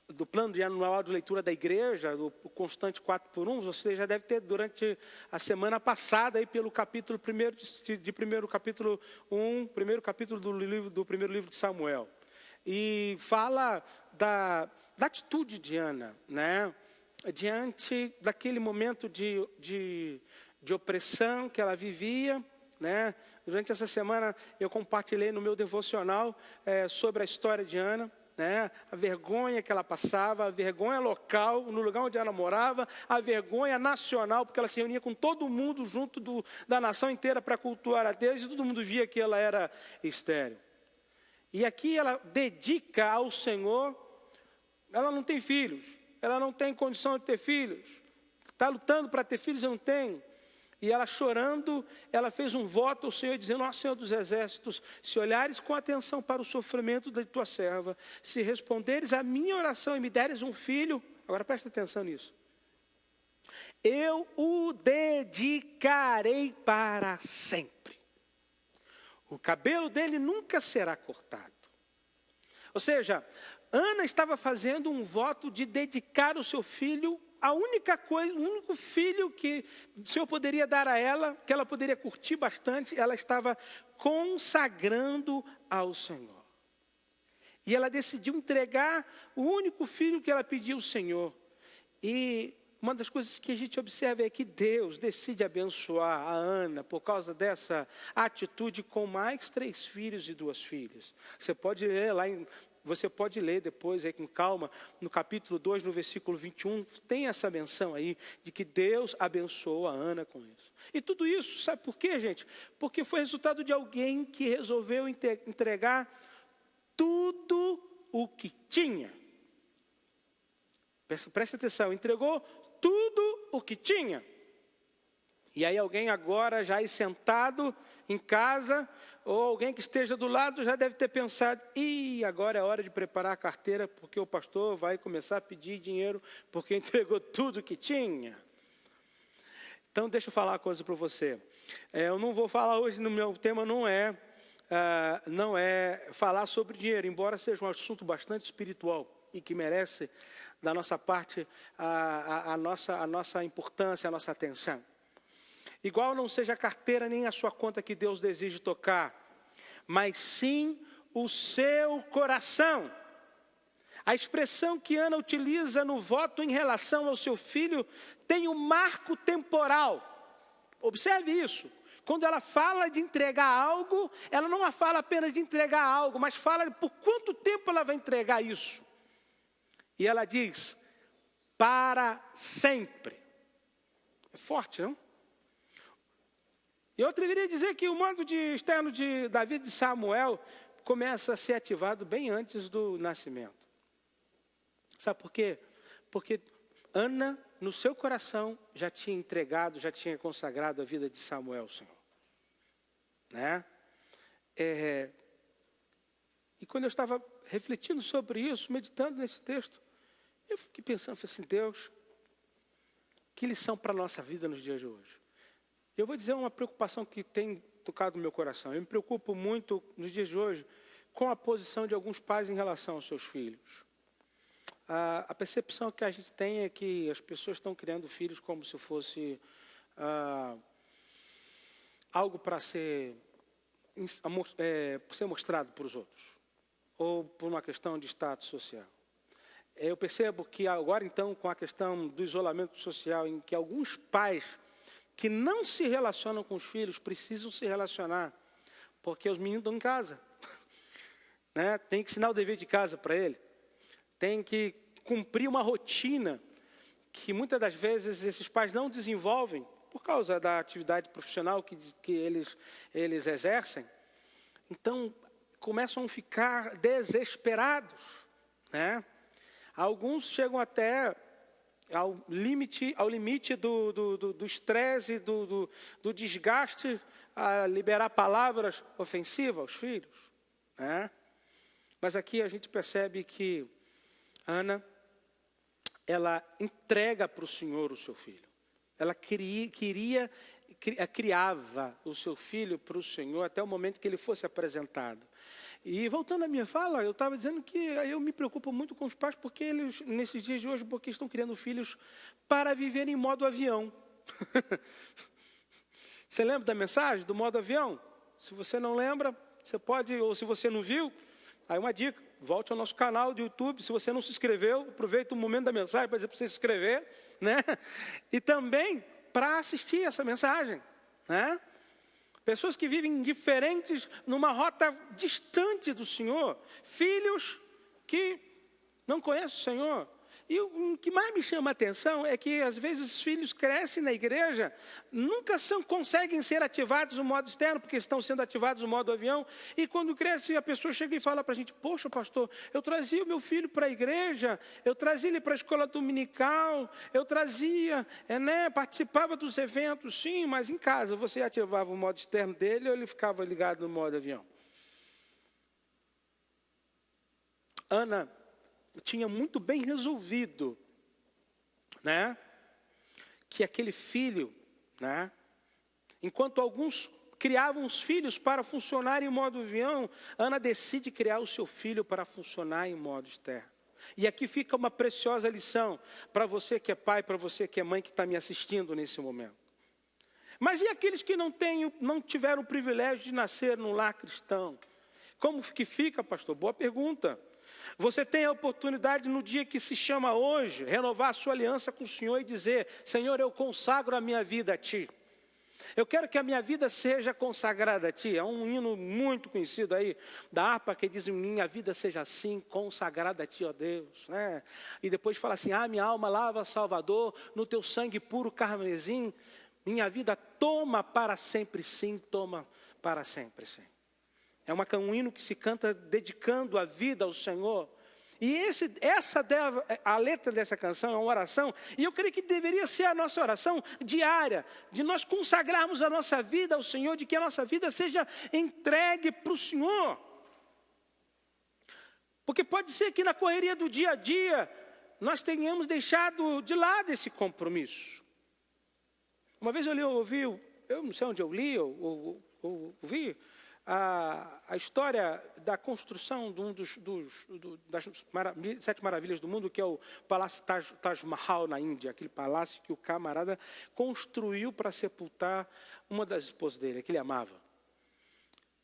do plano de anual de leitura da igreja, do Constante 4x1, você já deve ter durante a semana passada aí pelo capítulo 1 capítulo 1, primeiro capítulo do primeiro livro de Samuel. E fala da atitude de Ana, né? Diante daquele momento de opressão que ela vivia, né? Durante essa semana eu compartilhei no meu devocional sobre a história de Ana, né? A vergonha que ela passava, a vergonha local, no lugar onde ela morava, a vergonha nacional, porque ela se reunia com todo mundo junto da nação inteira para cultuar a Deus, e todo mundo via que ela era estéril. E aqui ela dedica ao Senhor, ela não tem filhos, ela não tem condição de ter filhos, está lutando para ter filhos e não tem. E ela chorando, ela fez um voto ao Senhor, dizendo: ó Senhor dos exércitos, se olhares com atenção para o sofrimento da tua serva, se responderes à minha oração e me deres um filho, agora presta atenção nisso, eu o dedicarei para sempre. O cabelo dele nunca será cortado. Ou seja, Ana estava fazendo um voto de dedicar o seu filho, a única coisa, o único filho que o Senhor poderia dar a ela, que ela poderia curtir bastante, ela estava consagrando ao Senhor. E ela decidiu entregar o único filho que ela pediu ao Senhor. E uma das coisas que a gente observa é que Deus decide abençoar a Ana por causa dessa atitude com mais 3 filhos e 2 filhas. Você pode ler depois aí com calma, no capítulo 2, no versículo 21, tem essa menção aí de que Deus abençoou a Ana com isso. E tudo isso, sabe por quê, gente? Porque foi resultado de alguém que resolveu entregar tudo o que tinha. Presta atenção, entregou tudo o que tinha. E aí alguém agora já aí sentado em casa, ou alguém que esteja do lado já deve ter pensado: agora é hora de preparar a carteira, porque o pastor vai começar a pedir dinheiro, porque entregou tudo que tinha. Então deixa eu falar uma coisa para você. Eu não vou falar hoje, no meu tema não é falar sobre dinheiro, embora seja um assunto bastante espiritual e que merece da nossa parte a nossa importância, a nossa atenção. Igual não seja a carteira nem a sua conta que Deus deseja tocar, mas sim o seu coração. A expressão que Ana utiliza no voto em relação ao seu filho tem um marco temporal. Observe isso. Quando ela fala de entregar algo, ela não fala apenas de entregar algo, mas fala por quanto tempo ela vai entregar isso. E ela diz: para sempre. É forte, não? E eu deveria dizer que o modo externo da vida de Samuel começa a ser ativado bem antes do nascimento. Sabe por quê? Porque Ana, no seu coração, já tinha entregado, já tinha consagrado a vida de Samuel, Senhor. Né? E quando eu estava refletindo sobre isso, meditando nesse texto, eu fiquei pensando, falei assim: Deus, que lição para a nossa vida nos dias de hoje. Eu vou dizer uma preocupação que tem tocado no meu coração. Eu me preocupo muito nos dias de hoje com a posição de alguns pais em relação aos seus filhos. A percepção que a gente tem é que as pessoas estão criando filhos como se fosse algo para ser mostrado para os outros, ou por uma questão de status social. Eu percebo que agora, então, com a questão do isolamento social, em que alguns pais que não se relacionam com os filhos precisam se relacionar, porque os meninos estão em casa. Né? Tem que ensinar o dever de casa para ele. Tem que cumprir uma rotina que muitas das vezes esses pais não desenvolvem por causa da atividade profissional que eles exercem. Então, começam a ficar desesperados. Né? Alguns chegam até ao limite do estresse, do desgaste, a liberar palavras ofensivas aos filhos. né? Mas aqui a gente percebe que Ana, ela entrega para o Senhor o seu filho. Ela criava o seu filho para o Senhor até o momento que ele fosse apresentado. E voltando à minha fala, eu estava dizendo que eu me preocupo muito com os pais, porque eles, nesses dias de hoje, porque estão criando filhos para viver em modo avião. Você lembra da mensagem do modo avião? Se você não lembra, você pode, ou se você não viu, aí uma dica, volte ao nosso canal do YouTube. Se você não se inscreveu, aproveita o momento da mensagem para dizer para você se inscrever, né? E também para assistir essa mensagem, né? Pessoas que vivem diferentes, numa rota distante do Senhor. Filhos que não conhecem o Senhor. E o que mais me chama a atenção é que, às vezes, os filhos crescem na igreja, nunca conseguem ser ativados no modo externo, porque estão sendo ativados no modo avião. E quando cresce, a pessoa chega e fala para a gente: poxa, pastor, eu trazia o meu filho para a igreja, eu trazia ele para a escola dominical, eu trazia, participava dos eventos, sim, mas em casa você ativava o modo externo dele ou ele ficava ligado no modo avião? Ana tinha muito bem resolvido, né, que aquele filho, né, enquanto alguns criavam os filhos para funcionar em modo avião, Ana decide criar o seu filho para funcionar em modo externo. E aqui fica uma preciosa lição para você que é pai, para você que é mãe, que está me assistindo nesse momento. Mas e aqueles que não tiveram o privilégio de nascer num lar cristão? Como que fica, pastor? Boa pergunta. Você tem a oportunidade no dia que se chama hoje, renovar a sua aliança com o Senhor e dizer: Senhor, eu consagro a minha vida a Ti. Eu quero que a minha vida seja consagrada a Ti. É um hino muito conhecido aí, da harpa, que diz: minha vida seja assim, consagrada a Ti, ó Deus. Né? E depois fala assim: minha alma lava, Salvador, no Teu sangue puro carmesim. Minha vida toma para sempre sim, toma para sempre sim. É um hino que se canta dedicando a vida ao Senhor. E a letra dessa canção é uma oração. E eu creio que deveria ser a nossa oração diária. De nós consagrarmos a nossa vida ao Senhor. De que a nossa vida seja entregue para o Senhor. Porque pode ser que na correria do dia a dia nós tenhamos deixado de lado esse compromisso. Uma vez eu não sei onde eu li ou ouvi, a história da construção de um das 7 maravilhas do mundo, que é o Palácio Taj Mahal na Índia, aquele palácio que o camarada construiu para sepultar uma das esposas dele, que ele amava.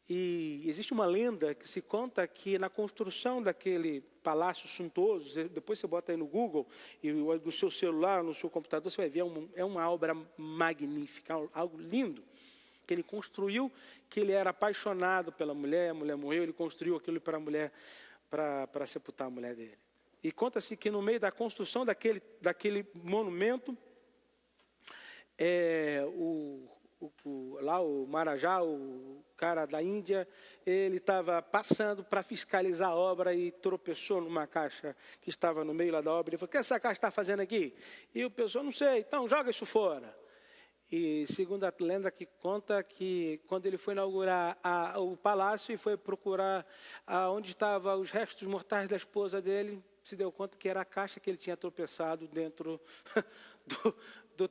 E existe uma lenda que se conta que na construção daquele palácio suntuoso, depois você bota aí no Google, e no seu celular, no seu computador, você vai ver, é uma obra magnífica, algo lindo, que ele construiu, que ele era apaixonado pela mulher, a mulher morreu, ele construiu aquilo para a mulher, para sepultar a mulher dele. E conta-se que no meio da construção daquele monumento, lá o Marajá, o cara da Índia, ele estava passando para fiscalizar a obra e tropeçou numa caixa que estava no meio lá da obra. Ele falou: o que essa caixa está fazendo aqui? E o pessoal: não sei, então joga isso fora. E segundo a lenda que conta que quando ele foi inaugurar o palácio e foi procurar onde estavam os restos mortais da esposa dele, se deu conta que era a caixa que ele tinha tropeçado dentro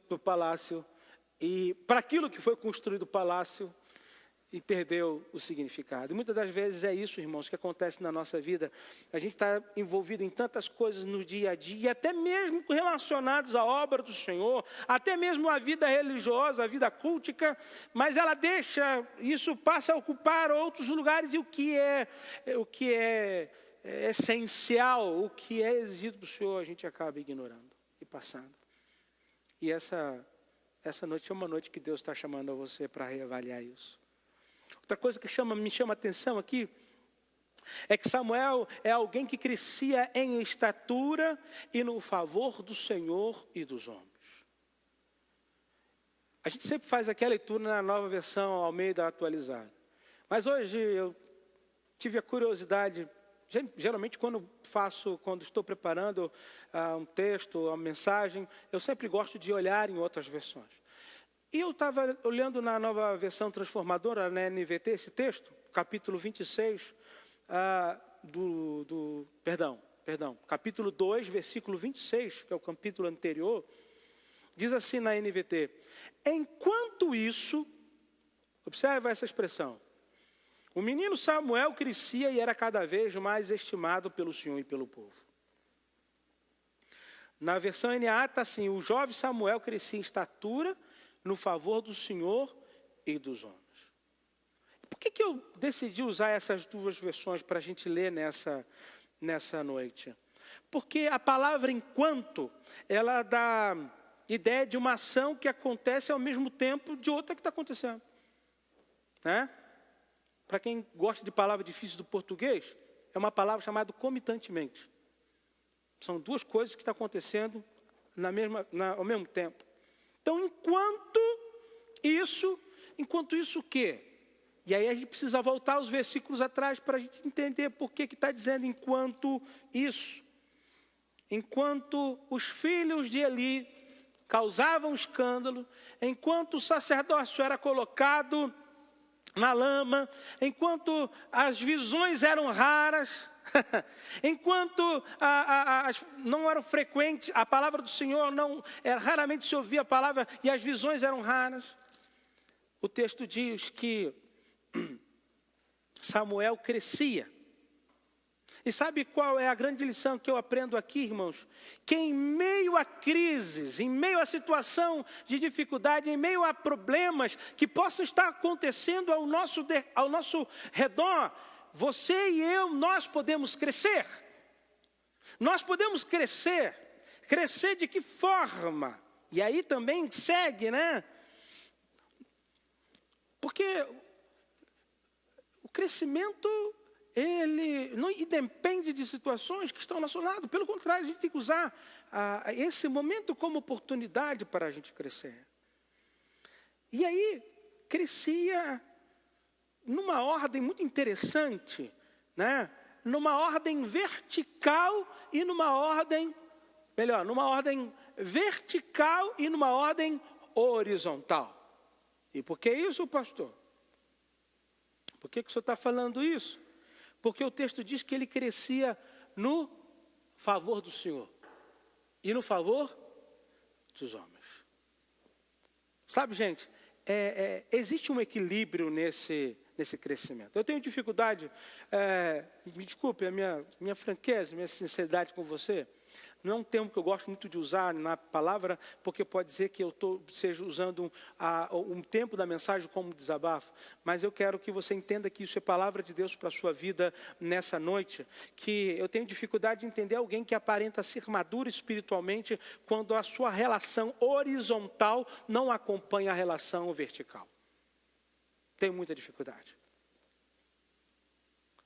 do palácio. E para aquilo que foi construído o palácio, e perdeu o significado. E muitas das vezes é isso, irmãos, que acontece na nossa vida. A gente está envolvido em tantas coisas no dia a dia, até mesmo relacionados à obra do Senhor, até mesmo à vida religiosa, à vida cultica, mas isso passa a ocupar outros lugares, e o que é essencial, o que é exigido do Senhor, a gente acaba ignorando e passando. E essa noite é uma noite que Deus está chamando a você para reavaliar isso. Outra coisa que me chama a atenção aqui é que Samuel é alguém que crescia em estatura e no favor do Senhor e dos homens. A gente sempre faz aqui a leitura na Nova Versão Almeida atualizada. Mas hoje eu tive a curiosidade, geralmente quando estou preparando um texto, uma mensagem, eu sempre gosto de olhar em outras versões. E eu estava olhando na Nova Versão Transformadora, na NVT, esse texto, capítulo 26, capítulo 2, versículo 26, que é o capítulo anterior, diz assim na NVT: enquanto isso, observa essa expressão, o menino Samuel crescia e era cada vez mais estimado pelo Senhor e pelo povo. Na versão NA está assim: o jovem Samuel crescia em estatura, no favor do Senhor e dos homens. Por que eu decidi usar essas duas versões para a gente ler nessa noite? Porque a palavra enquanto, ela dá ideia de uma ação que acontece ao mesmo tempo de outra que está acontecendo. Né? Para quem gosta de palavra difícil do português, é uma palavra chamada comitantemente. São duas coisas que estão acontecendo ao mesmo tempo. Então, enquanto isso o quê? E aí a gente precisa voltar aos versículos atrás para a gente entender por que está dizendo enquanto isso. Enquanto os filhos de Eli causavam escândalo, enquanto o sacerdócio era colocado na lama, enquanto as visões eram raras, enquanto não eram frequentes, a palavra do Senhor raramente se ouvia a palavra e as visões eram raras. O texto diz que Samuel crescia. E sabe qual é a grande lição que eu aprendo aqui, irmãos? Que em meio a crises, em meio a situação de dificuldade, em meio a problemas que possam estar acontecendo ao nosso redor, você e eu, nós podemos crescer. Nós podemos crescer. Crescer de que forma? E aí também segue, né? Porque o crescimento, ele não depende de situações que estão ao nosso lado. Pelo contrário, a gente tem que usar esse momento como oportunidade para a gente crescer. E aí, crescia numa ordem muito interessante, né? Numa ordem vertical e numa ordem vertical e numa ordem horizontal. E por que isso, pastor? Por que o senhor está falando isso? Porque o texto diz que ele crescia no favor do Senhor e no favor dos homens. Sabe, gente, existe um equilíbrio nesse crescimento. Eu tenho dificuldade, me desculpe a minha franqueza, minha sinceridade com você. Não é um termo que eu gosto muito de usar na palavra, porque pode dizer que eu esteja usando um tempo da mensagem como desabafo. Mas eu quero que você entenda que isso é palavra de Deus para a sua vida nessa noite. Que eu tenho dificuldade de entender alguém que aparenta ser maduro espiritualmente quando a sua relação horizontal não acompanha a relação vertical. Tenho muita dificuldade.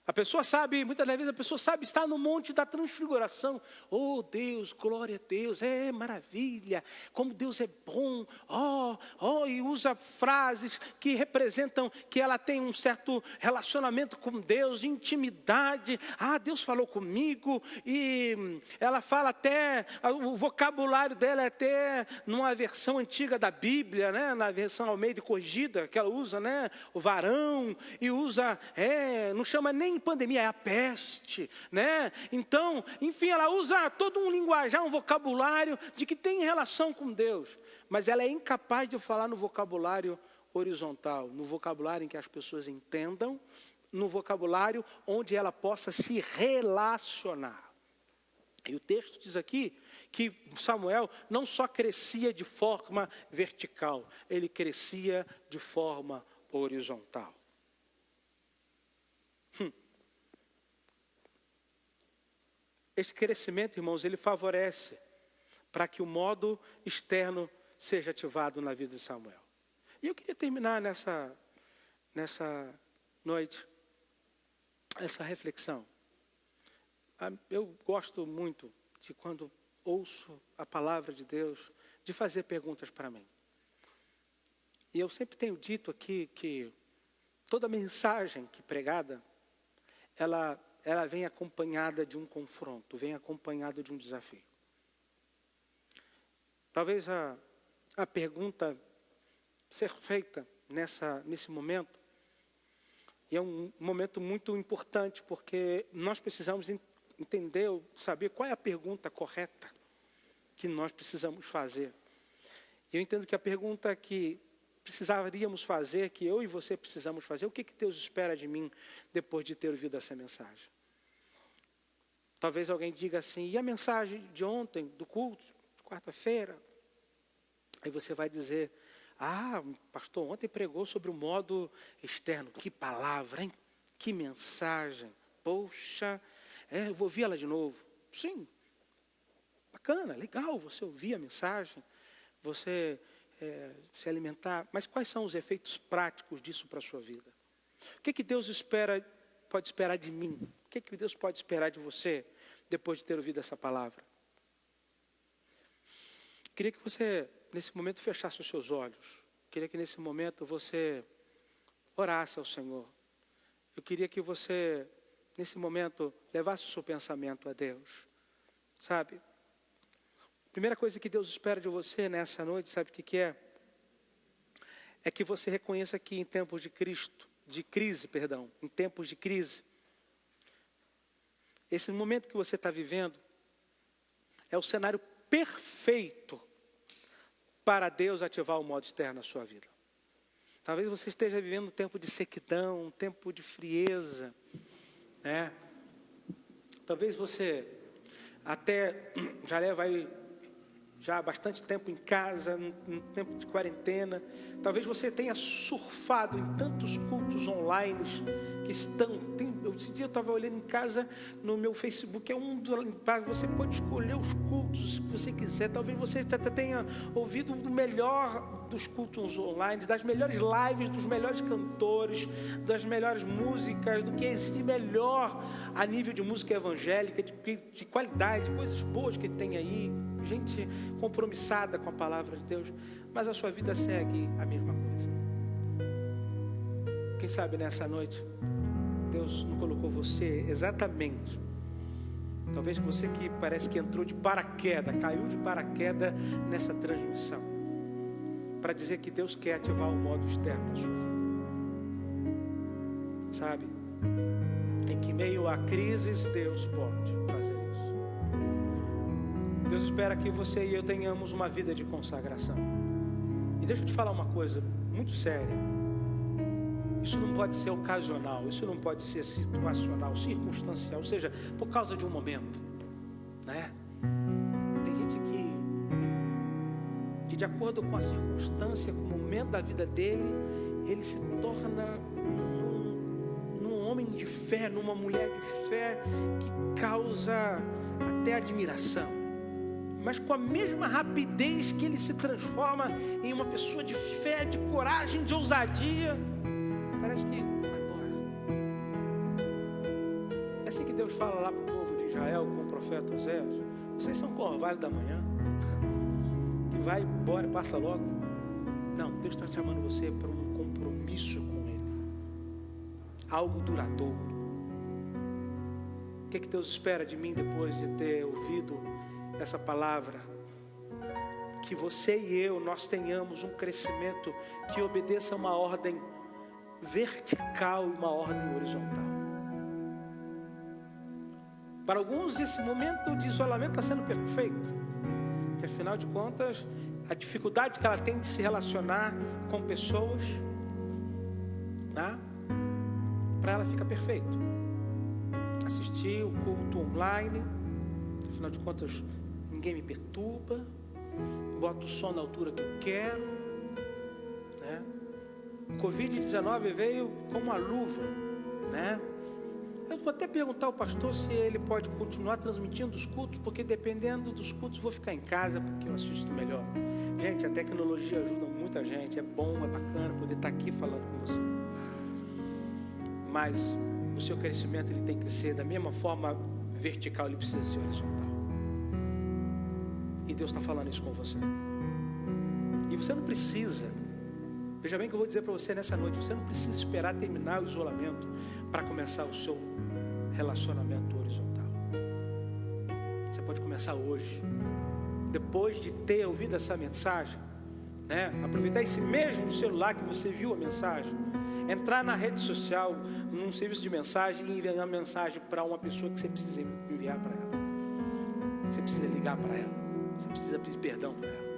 A pessoa sabe, muitas das vezes a pessoa sabe estar no monte da transfiguração. Oh Deus, glória a Deus, maravilha, como Deus é bom. E usa frases que representam que ela tem um certo relacionamento com Deus, intimidade. Deus falou comigo. E ela fala até, o vocabulário dela é até numa versão antiga da Bíblia, né? Na versão Almeida corrigida, que ela usa, né? O varão, e usa, não chama nem pandemia, é a peste, né? Então, enfim, ela usa todo um linguajar, um vocabulário de que tem relação com Deus, mas ela é incapaz de falar no vocabulário horizontal, no vocabulário em que as pessoas entendam, no vocabulário onde ela possa se relacionar. E o texto diz aqui que Samuel não só crescia de forma vertical, ele crescia de forma horizontal. Este crescimento, irmãos, ele favorece para que o modo externo seja ativado na vida de Samuel. E eu queria terminar nessa noite, essa reflexão. Eu gosto muito de quando ouço a palavra de Deus, de fazer perguntas para mim. E eu sempre tenho dito aqui que toda mensagem que pregada, ela vem acompanhada de um confronto, vem acompanhada de um desafio. Talvez a pergunta ser feita nesse momento, E é um momento muito importante, porque nós precisamos entender, saber qual é a pergunta correta que nós precisamos fazer. E eu entendo que a pergunta que precisaríamos fazer, que eu e você precisamos fazer, o que Deus espera de mim depois de ter ouvido essa mensagem? Talvez alguém diga assim, e a mensagem de ontem, do culto, de quarta-feira? Aí você vai dizer, pastor, ontem pregou sobre o modo externo. Que palavra, hein? Que mensagem. Poxa, eu vou ouvir ela de novo. Sim, bacana, legal você ouvir a mensagem, você se alimentar. Mas quais são os efeitos práticos disso para a sua vida? O que Deus pode esperar de mim? O que Deus pode esperar de você depois de ter ouvido essa palavra? Queria que você, nesse momento, fechasse os seus olhos. Queria que nesse momento você orasse ao Senhor. Eu queria que você, nesse momento, levasse o seu pensamento a Deus. Sabe? A primeira coisa que Deus espera de você nessa noite, sabe o que é? É que você reconheça que em tempos em tempos de crise, esse momento que você está vivendo é o cenário perfeito para Deus ativar o modo externo na sua vida. Talvez você esteja vivendo um tempo de sequidão, um tempo de frieza, né? Talvez você até já leva aí já há bastante tempo em casa, num tempo de quarentena. Talvez você tenha surfado em tantos cultos online que estão... Esse dia eu estava olhando em casa no meu Facebook, você pode escolher os cultos que você quiser. Talvez você até tenha ouvido o melhor dos cultos online, das melhores lives, dos melhores cantores, das melhores músicas, do que existe melhor a nível de música evangélica, de qualidade, coisas boas que tem aí, gente compromissada com a palavra de Deus, mas a sua vida segue a mesma coisa. Quem sabe nessa noite Deus não colocou você exatamente, talvez você que parece que entrou de paraquedas, caiu de paraquedas nessa transmissão, para dizer que Deus quer ativar o modo externo na sua vida. Sabe? Em que meio a crises Deus pode fazer isso. Deus espera que você e eu tenhamos uma vida de consagração. E deixa eu te falar uma coisa muito séria. Isso não pode ser ocasional, isso não pode ser situacional, circunstancial, ou seja, por causa de um momento, né? Tem gente que de acordo com a circunstância, com o momento da vida dele, ele se torna num homem de fé, numa mulher de fé, que causa até admiração. Mas com a mesma rapidez que ele se transforma em uma pessoa de fé, de coragem, de ousadia, parece que vai embora. É assim que Deus fala lá para o povo de Israel, com o profeta Oséias: vocês são corvalho da manhã, que vai embora e passa logo. Não, Deus está chamando você para um compromisso com Ele, algo duradouro. O que Deus espera de mim depois de ter ouvido essa palavra? Que você e eu, nós tenhamos um crescimento que obedeça a uma ordem vertical e uma ordem horizontal. Para alguns esse momento de isolamento está sendo perfeito, porque afinal de contas a dificuldade que ela tem de se relacionar com pessoas, né? Para ela fica perfeito. Assistir o culto online, afinal de contas ninguém me perturba, boto o som na altura que eu quero, né? O Covid-19 veio como uma luva, né? Eu vou até perguntar ao pastor se ele pode continuar transmitindo os cultos, porque dependendo dos cultos vou ficar em casa, porque eu assisto melhor. Gente, a tecnologia ajuda muita gente, é bom, é bacana poder estar aqui falando com você. Mas o seu crescimento ele tem que ser da mesma forma vertical, ele precisa ser horizontal. E Deus está falando isso com você. E você não precisa, veja bem que eu vou dizer para você nessa noite, você não precisa esperar terminar o isolamento para começar o seu relacionamento horizontal. Você pode começar hoje, depois de ter ouvido essa mensagem, né? Aproveitar esse mesmo celular que você viu a mensagem. entrar na rede social, num serviço de mensagem e enviar uma mensagem para uma pessoa que você precisa enviar para ela. Você precisa ligar para ela. Você precisa pedir perdão para ela.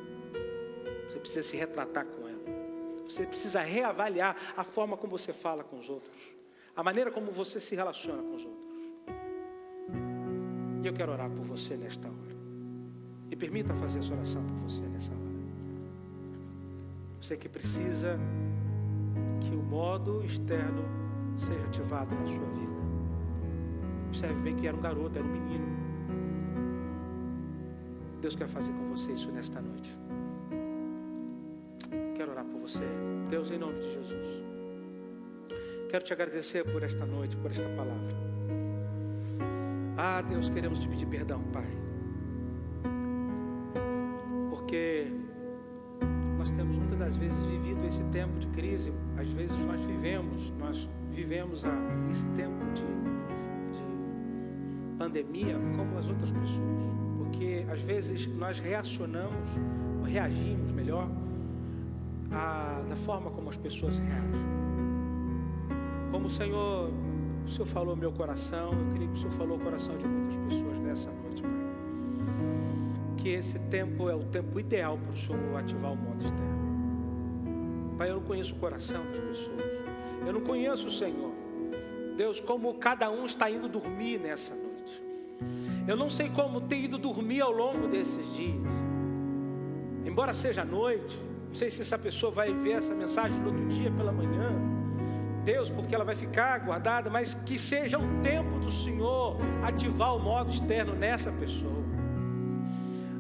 Você precisa se retratar com ela. Você precisa reavaliar a forma como você fala com os outros. A maneira como você se relaciona com os outros. E eu quero orar por você nesta hora. E permita fazer essa oração por você nessa hora. Você que precisa que o modo externo seja ativado na sua vida. Observe bem que era um garoto, era um menino. Deus quer fazer com você isso nesta noite. Quero orar por você. Deus, em nome de Jesus, quero te agradecer por esta noite, por esta palavra. Deus, queremos te pedir perdão, Pai, porque nós temos muitas das vezes vivido esse tempo de crise. Às vezes nós vivemos esse tempo de pandemia como as outras pessoas, porque às vezes nós reagimos melhor da forma como as pessoas reagem. Como o Senhor falou ao meu coração, eu creio que o Senhor falou ao coração de muitas pessoas nessa noite, Pai, que esse tempo é o tempo ideal para o Senhor ativar o modo externo. Pai, eu não conheço o coração das pessoas, eu não conheço o Senhor, Deus, como cada um está indo dormir nessa noite. Eu não sei como tem ido dormir ao longo desses dias. Embora seja noite, não sei se essa pessoa vai ver essa mensagem no outro dia pela manhã, Deus, porque ela vai ficar guardada, mas que seja o tempo do Senhor ativar o modo externo nessa pessoa.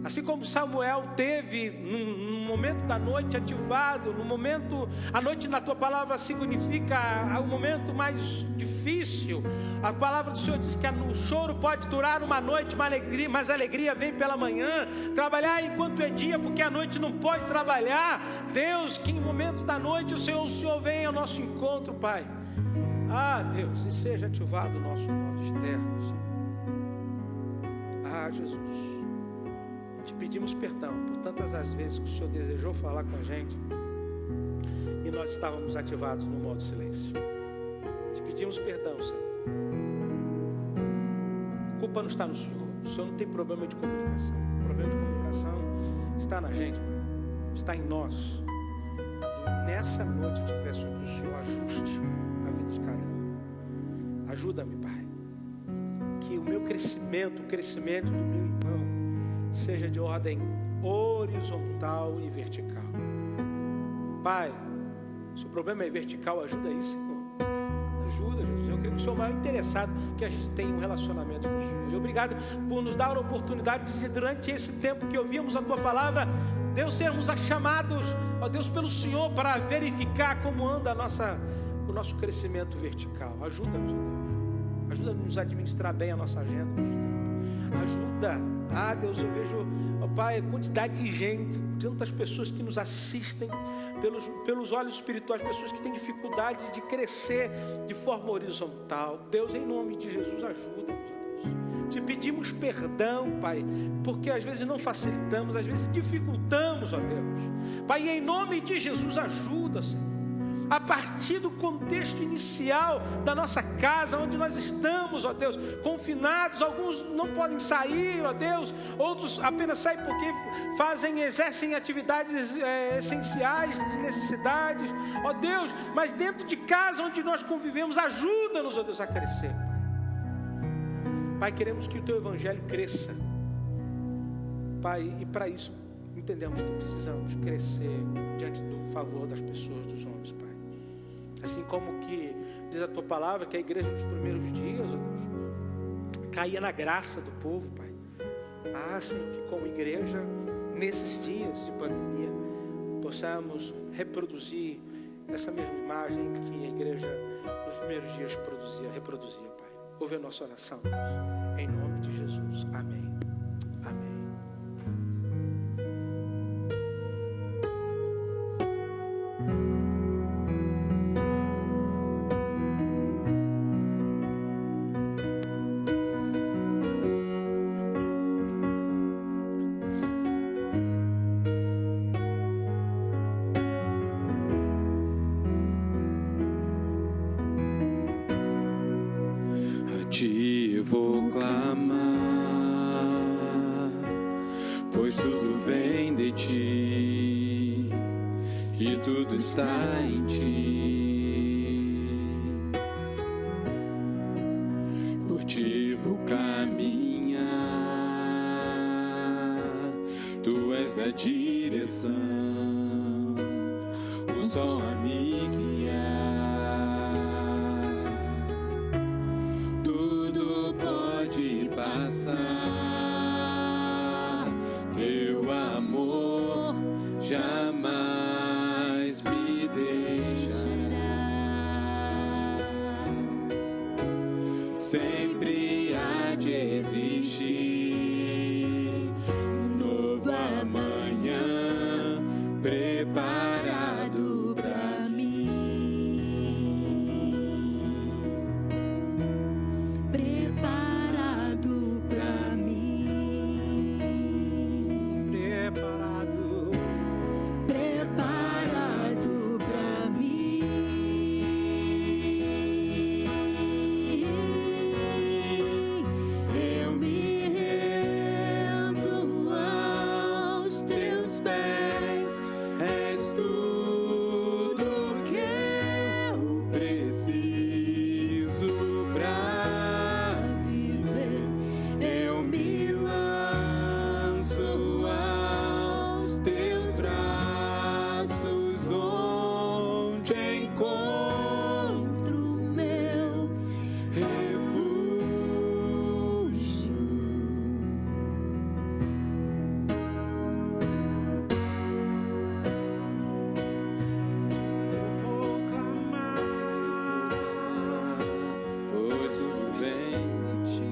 Assim como Samuel teve num momento da noite ativado, no momento, a noite na tua palavra significa o momento mais difícil. A palavra do Senhor diz que o choro pode durar uma noite, mas a alegria vem pela manhã. Trabalhar enquanto é dia, porque a noite não pode trabalhar. Deus, que em momento da noite o Senhor vem ao nosso encontro, Pai. Deus, e seja ativado o nosso modo externo, Senhor. Jesus, te pedimos perdão por tantas as vezes que o Senhor desejou falar com a gente e nós estávamos ativados no modo silêncio. Te pedimos perdão, Senhor. A culpa não está no Senhor. O Senhor não tem problema de comunicação. O problema de comunicação está na gente, está em nós. E nessa noite eu te peço que o Senhor ajuste a vida de cada um. Ajuda-me, Pai, que o meu crescimento, o crescimento do meu irmão, seja de ordem horizontal e vertical. Pai, se o problema é vertical, ajuda aí, Senhor. Ajuda, Jesus. Eu creio que o Senhor é o maior interessado que a gente tenha um relacionamento com o Senhor. E obrigado por nos dar a oportunidade de, durante esse tempo que ouvíamos a Tua palavra, Deus, sermos chamados, ó Deus, pelo Senhor para verificar como anda o nosso crescimento vertical. Ajuda-nos, ó Deus. Ajuda-nos a administrar bem a nossa agenda. Ajuda. Deus, eu vejo, ó Pai, a quantidade de gente, tantas pessoas que nos assistem pelos olhos espirituais, pessoas que têm dificuldade de crescer de forma horizontal. Deus, em nome de Jesus, ajuda-nos, ó Deus. Te pedimos perdão, Pai, porque às vezes não facilitamos, às vezes dificultamos, ó Deus. Pai, em nome de Jesus, ajuda, Senhor. A partir do contexto inicial da nossa casa, onde nós estamos, ó Deus, confinados, alguns não podem sair, ó Deus, outros apenas saem porque exercem atividades essenciais, de necessidades, ó Deus, mas dentro de casa onde nós convivemos, ajuda-nos, ó Deus, a crescer, Pai. Pai, queremos que o Teu Evangelho cresça, Pai, e para isso entendemos que precisamos crescer diante do favor das pessoas, dos homens, Pai. Assim como que diz a Tua palavra, que a igreja nos primeiros dias, ó Deus, caía na graça do povo, Pai. Senhor, que como igreja, nesses dias de pandemia, possamos reproduzir essa mesma imagem que a igreja nos primeiros dias reproduzia, Pai. Ouve a nossa oração, Deus. Em nome de Jesus. Amém. Amém. pois tudo vem de ti e tudo está em ti. Por ti vou caminhar, tu és a direção, o sol a me guiar. Tudo pode passar, teu amor jamais me deixará. Sempre há de existir um novo amanhã preparado pra mim. Preparado pra mim. Preparado. Preparado pra mim. Eu me rendo aos teus pés. És tudo que eu preciso pra viver. Eu me lanço aos teus braços, onde encontro Meu refúgio. Eu vou clamar, pois tudo vem de ti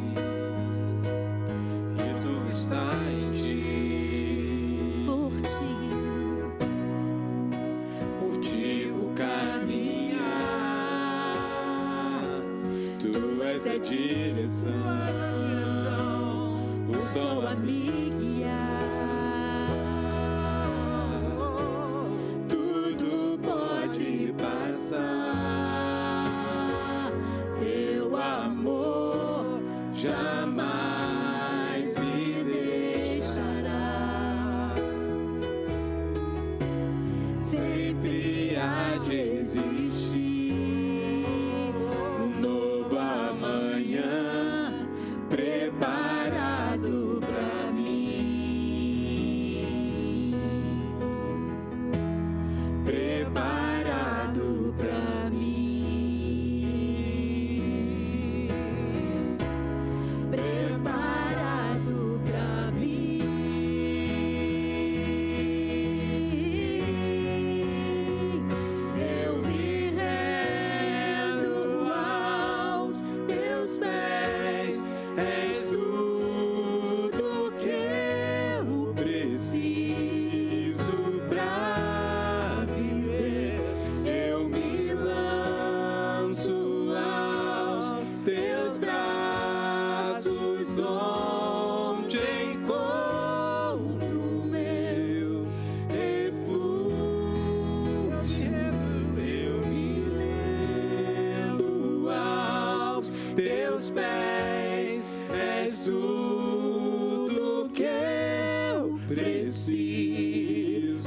e tudo está em ti. por ti. Por ti vou caminhar, tu és a direção, o sol a me guiar. Tudo pode passar, teu amor jamais me deixará. Sempre há de existir um novo amanhã preparado pra mim. Preparado pra mim. Preparado pra mim. Eu me rendo aos teus pés. És tudo que eu preciso pra viver. Eu me lanço aos teus braços, onde encontro meu refúgio. Eu me rendo aos teus pés. És tudo que eu preciso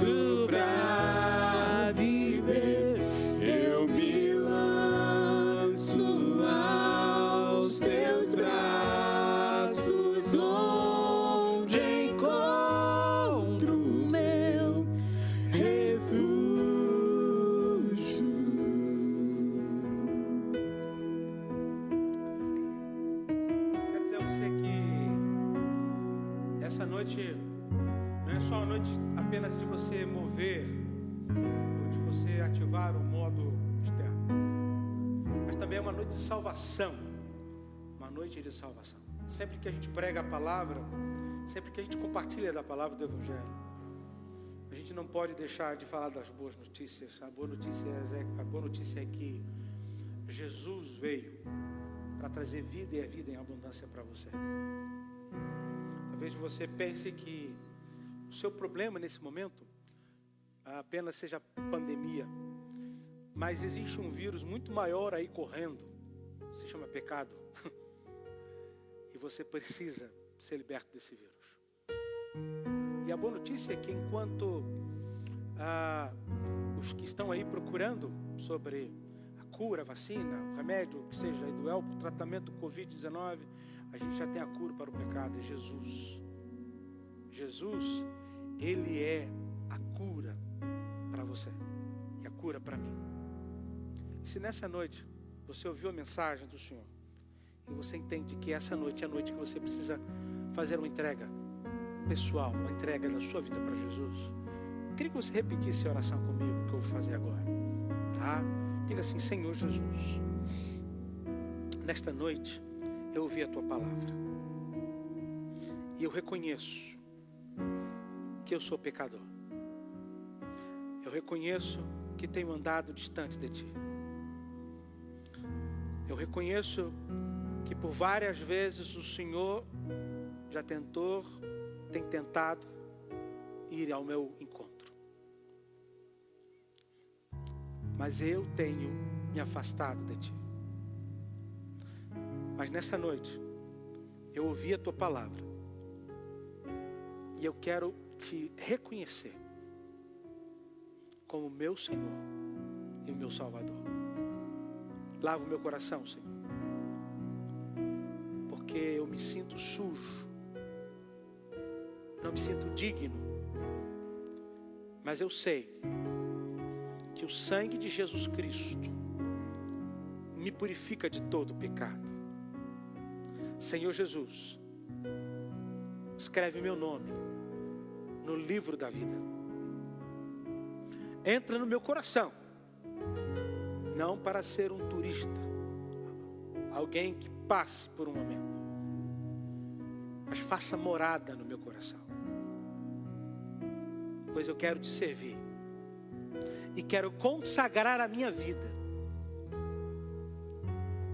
pra viver. Eu me lanço aos teus braços, onde encontro meu refúgio. Quero dizer a você que essa noite não é só uma noite apenas de você mover ou de você ativar o modo externo, mas também é uma noite de salvação. Uma noite de salvação. Sempre que a gente prega a palavra, sempre que a gente compartilha da palavra do Evangelho, a gente não pode deixar de falar das boas notícias. A boa notícia é que Jesus veio para trazer vida e a vida em abundância para você. Talvez você pense que o seu problema nesse momento apenas seja pandemia, mas existe um vírus muito maior aí correndo, se chama pecado, e você precisa ser liberto desse vírus. E a boa notícia é que enquanto os que estão aí procurando sobre a cura, a vacina, o remédio, o que seja, ideal para o tratamento do Covid-19, a gente já tem a cura para o pecado, é Jesus. Jesus, Ele é a cura para você e a cura para mim. E se nessa noite você ouviu a mensagem do Senhor e você entende que essa noite é a noite que você precisa fazer uma entrega pessoal, uma entrega da sua vida para Jesus, eu queria que você repetisse a oração comigo, que eu vou fazer agora, tá? Diga assim: Senhor Jesus, nesta noite eu ouvi a Tua palavra e eu reconheço que eu sou pecador. Eu reconheço que tenho andado distante de Ti. Eu reconheço que por várias vezes o Senhor já tem tentado ir ao meu encontro. Mas eu tenho me afastado de Ti. Mas nessa noite, eu ouvi a Tua palavra. E eu quero Te reconhecer como meu Senhor e o meu Salvador. Lava o meu coração, Senhor. Porque eu me sinto sujo. Não me sinto digno. Mas eu sei que o sangue de Jesus Cristo me purifica de todo pecado. Senhor Jesus, escreve meu nome no livro da vida. Entra no meu coração, não para ser um turista, alguém que passe por um momento, mas faça morada no meu coração, pois eu quero Te servir e quero consagrar a minha vida,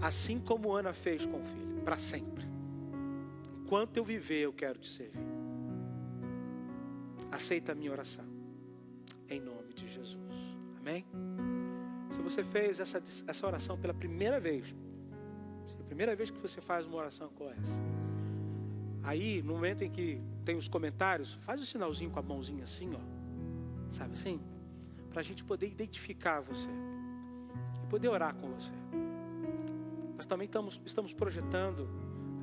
assim como Ana fez com o filho, para sempre. Enquanto eu viver, eu quero Te servir. Aceita a minha oração, em nome de Jesus. Amém? Se você fez essa oração pela primeira vez, se é a primeira vez que você faz uma oração como essa, aí no momento em que tem os comentários, faz um sinalzinho com a mãozinha assim, ó, sabe assim? Para a gente poder identificar você e poder orar com você. Nós também estamos projetando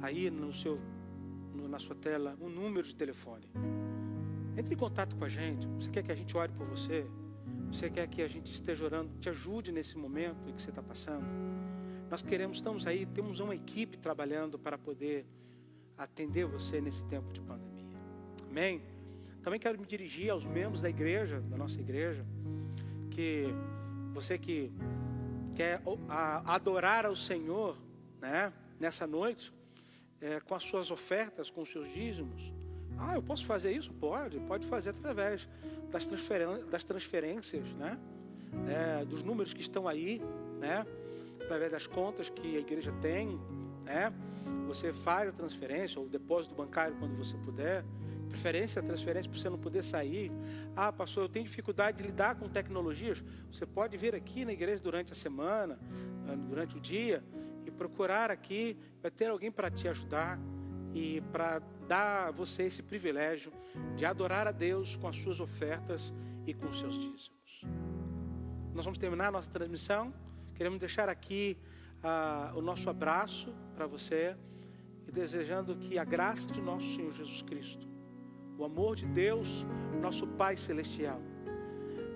aí na sua tela um número de telefone. Entre em contato com a gente. Você quer que a gente ore por você? Você quer que a gente esteja orando, te ajude nesse momento em que você está passando? Nós estamos aí, temos uma equipe trabalhando para poder atender você nesse tempo de pandemia. Amém? Também quero me dirigir aos membros da igreja, da nossa igreja, que você que quer adorar ao Senhor, né, nessa noite, com as suas ofertas, com os seus dízimos. Eu posso fazer isso? Pode fazer através das transferências, né? Dos números que estão aí, né? Através das contas que a igreja tem, né? Você faz a transferência ou o depósito bancário quando você puder. Preferência a transferência para você não poder sair. Pastor, eu tenho dificuldade de lidar com tecnologias. Você pode vir aqui na igreja durante a semana, durante o dia, e procurar aqui, vai ter alguém para te ajudar e para dar a você esse privilégio de adorar a Deus com as suas ofertas e com os seus dízimos. Nós vamos terminar a nossa transmissão. Queremos deixar aqui o nosso abraço para você e desejando que a graça de nosso Senhor Jesus Cristo, o amor de Deus, nosso Pai Celestial,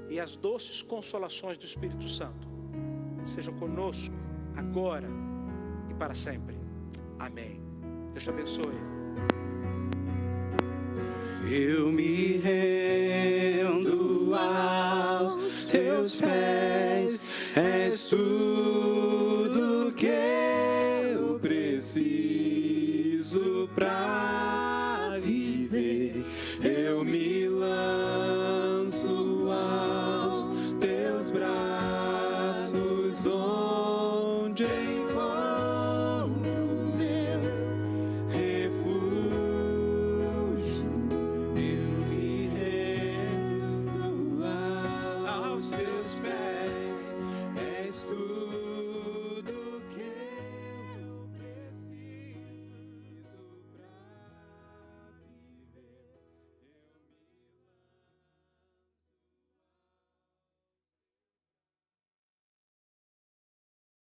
e as doces consolações do Espírito Santo sejam conosco agora e para sempre. Amém. Deus te abençoe. Eu me